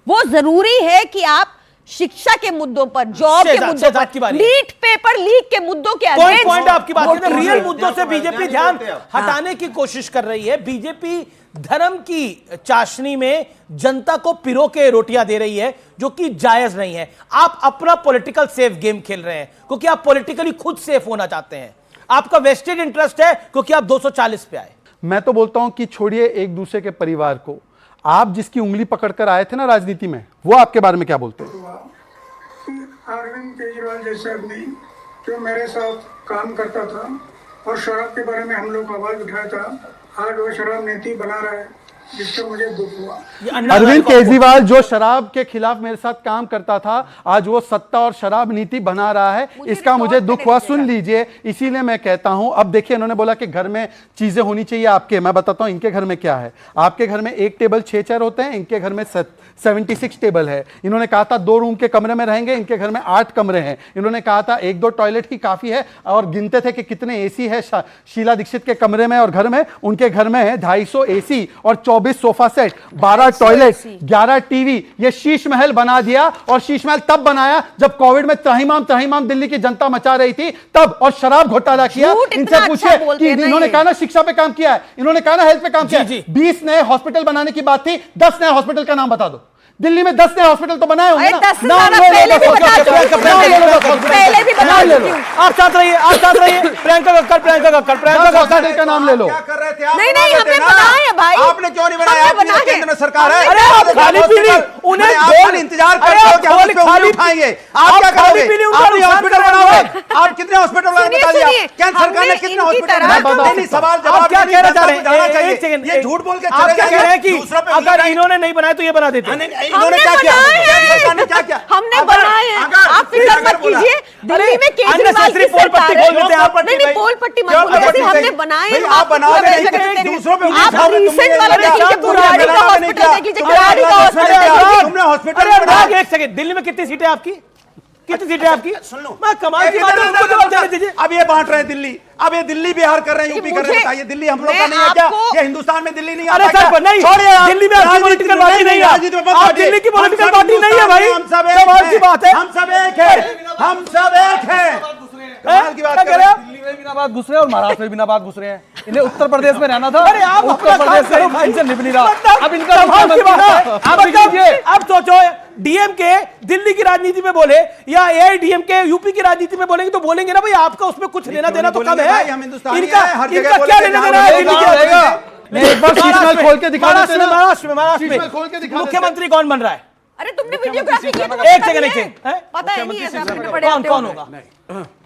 वो जरूरी है कि आप शिक्षा के मुद्दों पर, जॉब के मुद्दों पर, नीट पेपर लीक के मुद्दों के पॉइंट आपकी बात है। रियल मुद्दों से बीजेपी ध्यान हटाने की कोशिश कर रही है। बीजेपी धर्म की चाशनी में जनता को पिरो के रोटियां दे रही है, जो कि जायज नहीं है। आप अपना पॉलिटिकल सेफ गेम खेल रहे हैं क्योंकि आप पॉलिटिकली खुद सेफ होना चाहते हैं। आपका वेस्टेड इंटरेस्ट है क्योंकि आप 240 पे आए। मैं तो बोलता हूं कि छोड़िए एक दूसरे के परिवार को, आप जिसकी उंगली पकड़कर आए थे ना राजनीति में, वो आपके बारे में क्या बोलते हैं? अरविंद केजरीवाल जैसे आदमी जो मेरे साथ काम करता था और शराब के बारे में हम लोग आवाज उठाया था, आज वो शराब नीति बना रहा है, जिससे मुझे दुख हुआ। अरविंद केजरीवाल जो शराब के खिलाफ मेरे साथ काम करता था, आज वो सत्ता और शराब नीति बना रहा है, इसका मुझे दुख हुआ। सुन लीजिए, इसीलिए मैं कहता हूं। अब देखिए, इन्होंने बोला कि घर में चीजें होनी चाहिए आपके। मैं बताता हूं इनके घर में क्या है। आपके घर में एक टेबल 6 चेयर होते हैं, इनके घर में 76 टेबल है। इन्होंने कहा था 2 रूम के कमरे में रहेंगे, इनके घर में 8 कमरे हैं। इन्होंने कहा था 1-2 टॉयलेट ही काफी है, और गिनते थे कि कितने एसी है शीला दीक्षित के कमरे में और घर में। उनके घर में है 250 एसी और 24 सोफा सेट, 12 टॉयलेट, 11 टीवी। ये शीश महल बना दिया, और शीश महल तब बनाया जब कोविड में त्राहिमाम दिल्ली की जनता मचा रही थी तब, और शराब घोटाला किया। इनसे पूछे कि इन्होंने कहा ना शिक्षा पे काम किया है, इन्होंने कहा ना हेल्थ पे काम किया है। 20 नए हॉस्पिटल बनाने की बात थी, 10 नए हॉस्पिटल का नाम बता दो। दिल्ली में 10 नए हॉस्पिटल तो बनाए होंगे ना? नाम ले लो। आप साथ रहिए प्रियंका कक्कड़ का नाम ले लो। नहीं, हमने बनाया है भाई। आपने क्यों नहीं बनाया? आपकी केंद्र में सरकार है। अरे आप खाली पीली उन्हें इंतजार करते हो कि हम उस पे उंगली उठाएंगे। आप क्या करोगे? आपने हॉस्पिटल बनाओगे? आप कितने हॉस्पिटल बता दिया? केंद्र सरकार ने कितने हॉस्पिटल? सवाल जवाब क्या कहना चाह रहे हैं? ये झूठ बोल के आप क्या कह रहे हैं कि अगर इन्होंने नहीं बनाया तो ये बना देते? इन्होंने क्या किया? सरकार ने क्या किया? हमने बनाए हैं। आप फिक्र मत कीजिए। दिल्ली में केजरीवाल की पोल पट्टी खोल देते हैं आप। नहीं, पोल पट्टी मत बोलिए। हमने बनाए हैं। आप बनाओगे दूसरों पे? आप रिसेंट वाला देखिए, बुराड़ी का हॉस्पिटल देख लीजिए, बुराड़ी का हॉस्पिटल देख लीजिए। तुमने हॉस्पिटल एक सेकंड, दिल्ली में कितनी सीटें आपकी? कितनी सीटें आपकी? सुन लो, मैं कमाल की बात है। दीजिए। अब ये बांट रहे हैं दिल्ली, अब ये दिल्ली बिहार कर रहे हैं, यूपी कर रहे हैं। बताइए दिल्ली हम लोग का नहीं है क्या? ये हिंदुस्तान में दिल्ली नहीं आता? अरे सर नहीं, दिल्ली में आपकी पॉलिटिकल पार्टी नहीं है। आप दिल्ली की पॉलिटिकल पार्टी नहीं है भाई, कमाल की बात है। हम सब एक है, हम सब एक है। कमाल की बात कर रहे हैं। दिल्ली में बिना बात घुस रहे हैं और महाराष्ट्र में बिना बात घुस रहे हैं। इन्हें उत्तर प्रदेश में रहना था। अरे आप उत्तर प्रदेश से इनसे निभ नहीं रहा। अब इनका आप सोचो, डीएमके दिल्ली की राजनीति में बोले या एआईडीएमके यूपी की राजनीति में बोलेंगे तो बोलेंगे ना भाई आपका उसमें कुछ लेना देना तो कम है। इनका क्या लेना देना है दिल्ली की? एक बार शीश महल खोल के दिखा देते हैं। महाराष्ट्र में मुख्यमंत्री कौन बन रहा है? अरे तुमने वीडियोग्राफी की? एक सेकंड, पता है नहीं है कौन होगा?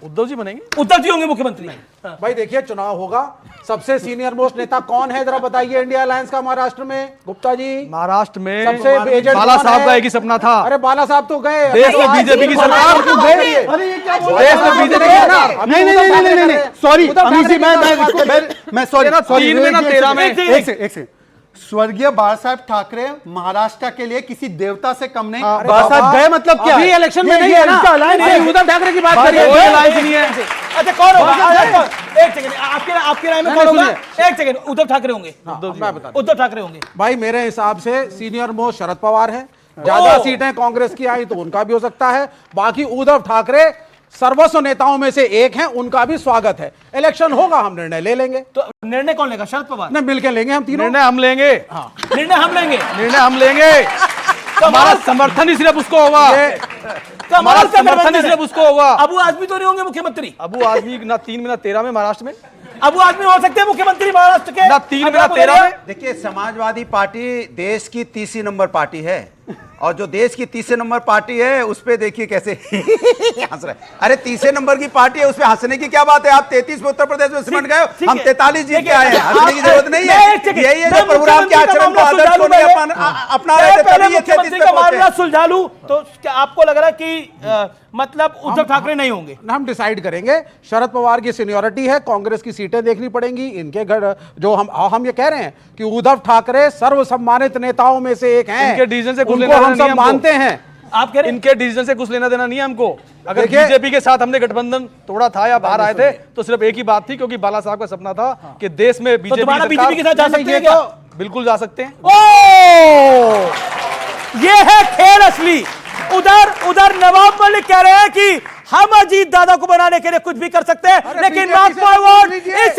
उद्धव जी बनेंगे। उद्धव जी होंगे मुख्यमंत्री। भाई देखिए, चुनाव होगा, सबसे सीनियर मोस्ट नेता कौन है जरा बताइए इंडिया अलायंस का महाराष्ट्र में? गुप्ता जी। महाराष्ट्र में सबसे एजेंट बाला साहब का एक ही सपना था। अरे बाला साहब तो गए, देश में बीजेपी की सरकार क्यों गई? देश में बीजेपी नहीं, सॉरी मैं सॉरी 3 में ना 13 में। एक सेकंड स्वर्गीय बाला साहब ठाकरे महाराष्ट्र के लिए किसी देवता से कम नहीं। बाला साहब गए मतलब क्या? अभी इलेक्शन में नहीं है ना, उद्धव ठाकरे की बात करिए, कोई अलायंस नहीं है। अच्छा कौन होगा? एक सेकंड, आपके राय में कौन होगा? एक सेकंड, उद्धव ठाकरे होंगे। उद्धव ठाकरे होंगे भाई मेरे हिसाब से सीनियर मोस्ट शरद पवार है, ज्यादा सीटें कांग्रेस की आई तो उनका भी हो सकता है। बाकी उद्धव ठाकरे सर्वस्व नेताओं में से एक हैं, उनका भी स्वागत है। इलेक्शन होगा, हम निर्णय ले लेंगे। तो निर्णय कौन लेगा? शरद पवार? नहीं, मिलकर लेंगे हम तीनों। निर्णय हम लेंगे। निर्णय हम लेंगे। निर्णय हम लेंगे। हमारा समर्थन ही सिर्फ उसको होगा। हमारा समर्थन ही सिर्फ उसको होगा। अबू आदमी तो नहीं होंगे मुख्यमंत्री? अबू आदमी ना 3 में ना 13 में महाराष्ट्र में। अबू आदमी हो सकते हैं मुख्यमंत्री महाराष्ट्र के? ना 3 में ना 13 में। देखिए, समाजवादी पार्टी देश की तीसरी नंबर पार्टी है, और जो देश की तीसरे नंबर पार्टी है उस पे देखिए कैसे हंस रहे। अरे तीसरे नंबर की पार्टी है, उसमें हंसने की क्या बात है? आप 33 में उत्तर प्रदेश में सिमट गए, हम 43 जीत के आए हैं, हंसने की जरूरत नहीं है। यही है जो प्रभुराम के आचरण को आदर्श को नहीं अपना रहे थे, तभी ये 33 पे मामला सुलझा लूं। तो क्या आपको लग रहा है कि मतलब उद्धव ठाकरे नहीं होंगे? हम डिसाइड करेंगे। शरद पवार की सीनियरिटी है, कांग्रेस की सीटें देखनी पड़ेंगी, इनके घर जो हम ये कह रहे हैं कि उद्धव ठाकरे सर्वसम्मानित नेताओं में से एक हैं, इनके डिसीजन से कुछ उनको लेना हम देना सब मानते हैं। आप कह रहे इनके डिसीजन से कुछ लेना देना नहीं है हमको। अगर बीजेपी के साथ हमने गठबंधन तोड़ा था या बाहर आए थे तो सिर्फ एक ही बात थी, क्योंकि बाला साहब का सपना था कि देश में बीजेपी के साथ जा सकते हैं क्या? बिल्कुल जा सकते हैं। ओ, ये है खेल असली। उधर नवाब मलिक कह रहे हैं कि हम अजीत दादा को बनाने के लिए कुछ भी कर सकते हैं, लेकिन मार्क माय वर्ड, इस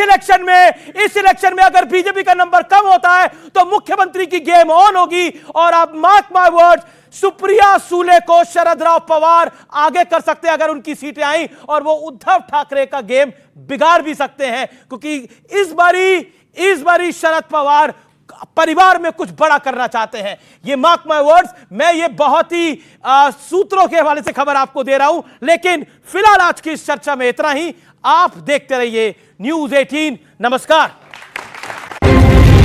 इलेक्शन में अगर बीजेपी का नंबर कम होता है तो मुख्यमंत्री की गेम ऑन होगी। और आप मार्क माय वर्ड, सुप्रिया सूले को शरद राव पवार आगे कर सकते हैं अगर उनकी सीटें आई, और वो उद्धव ठाकरे का गेम बिगाड़ भी सकते हैं, क्योंकि इस बारी शरद पवार परिवार में कुछ बड़ा करना चाहते हैं। ये मार्क माय वर्ड्स, मैं ये बहुत ही सूत्रों के हवाले से खबर आपको दे रहा हूं, लेकिन फिलहाल आज की इस चर्चा में इतना ही। आप देखते रहिए News 18। नमस्कार।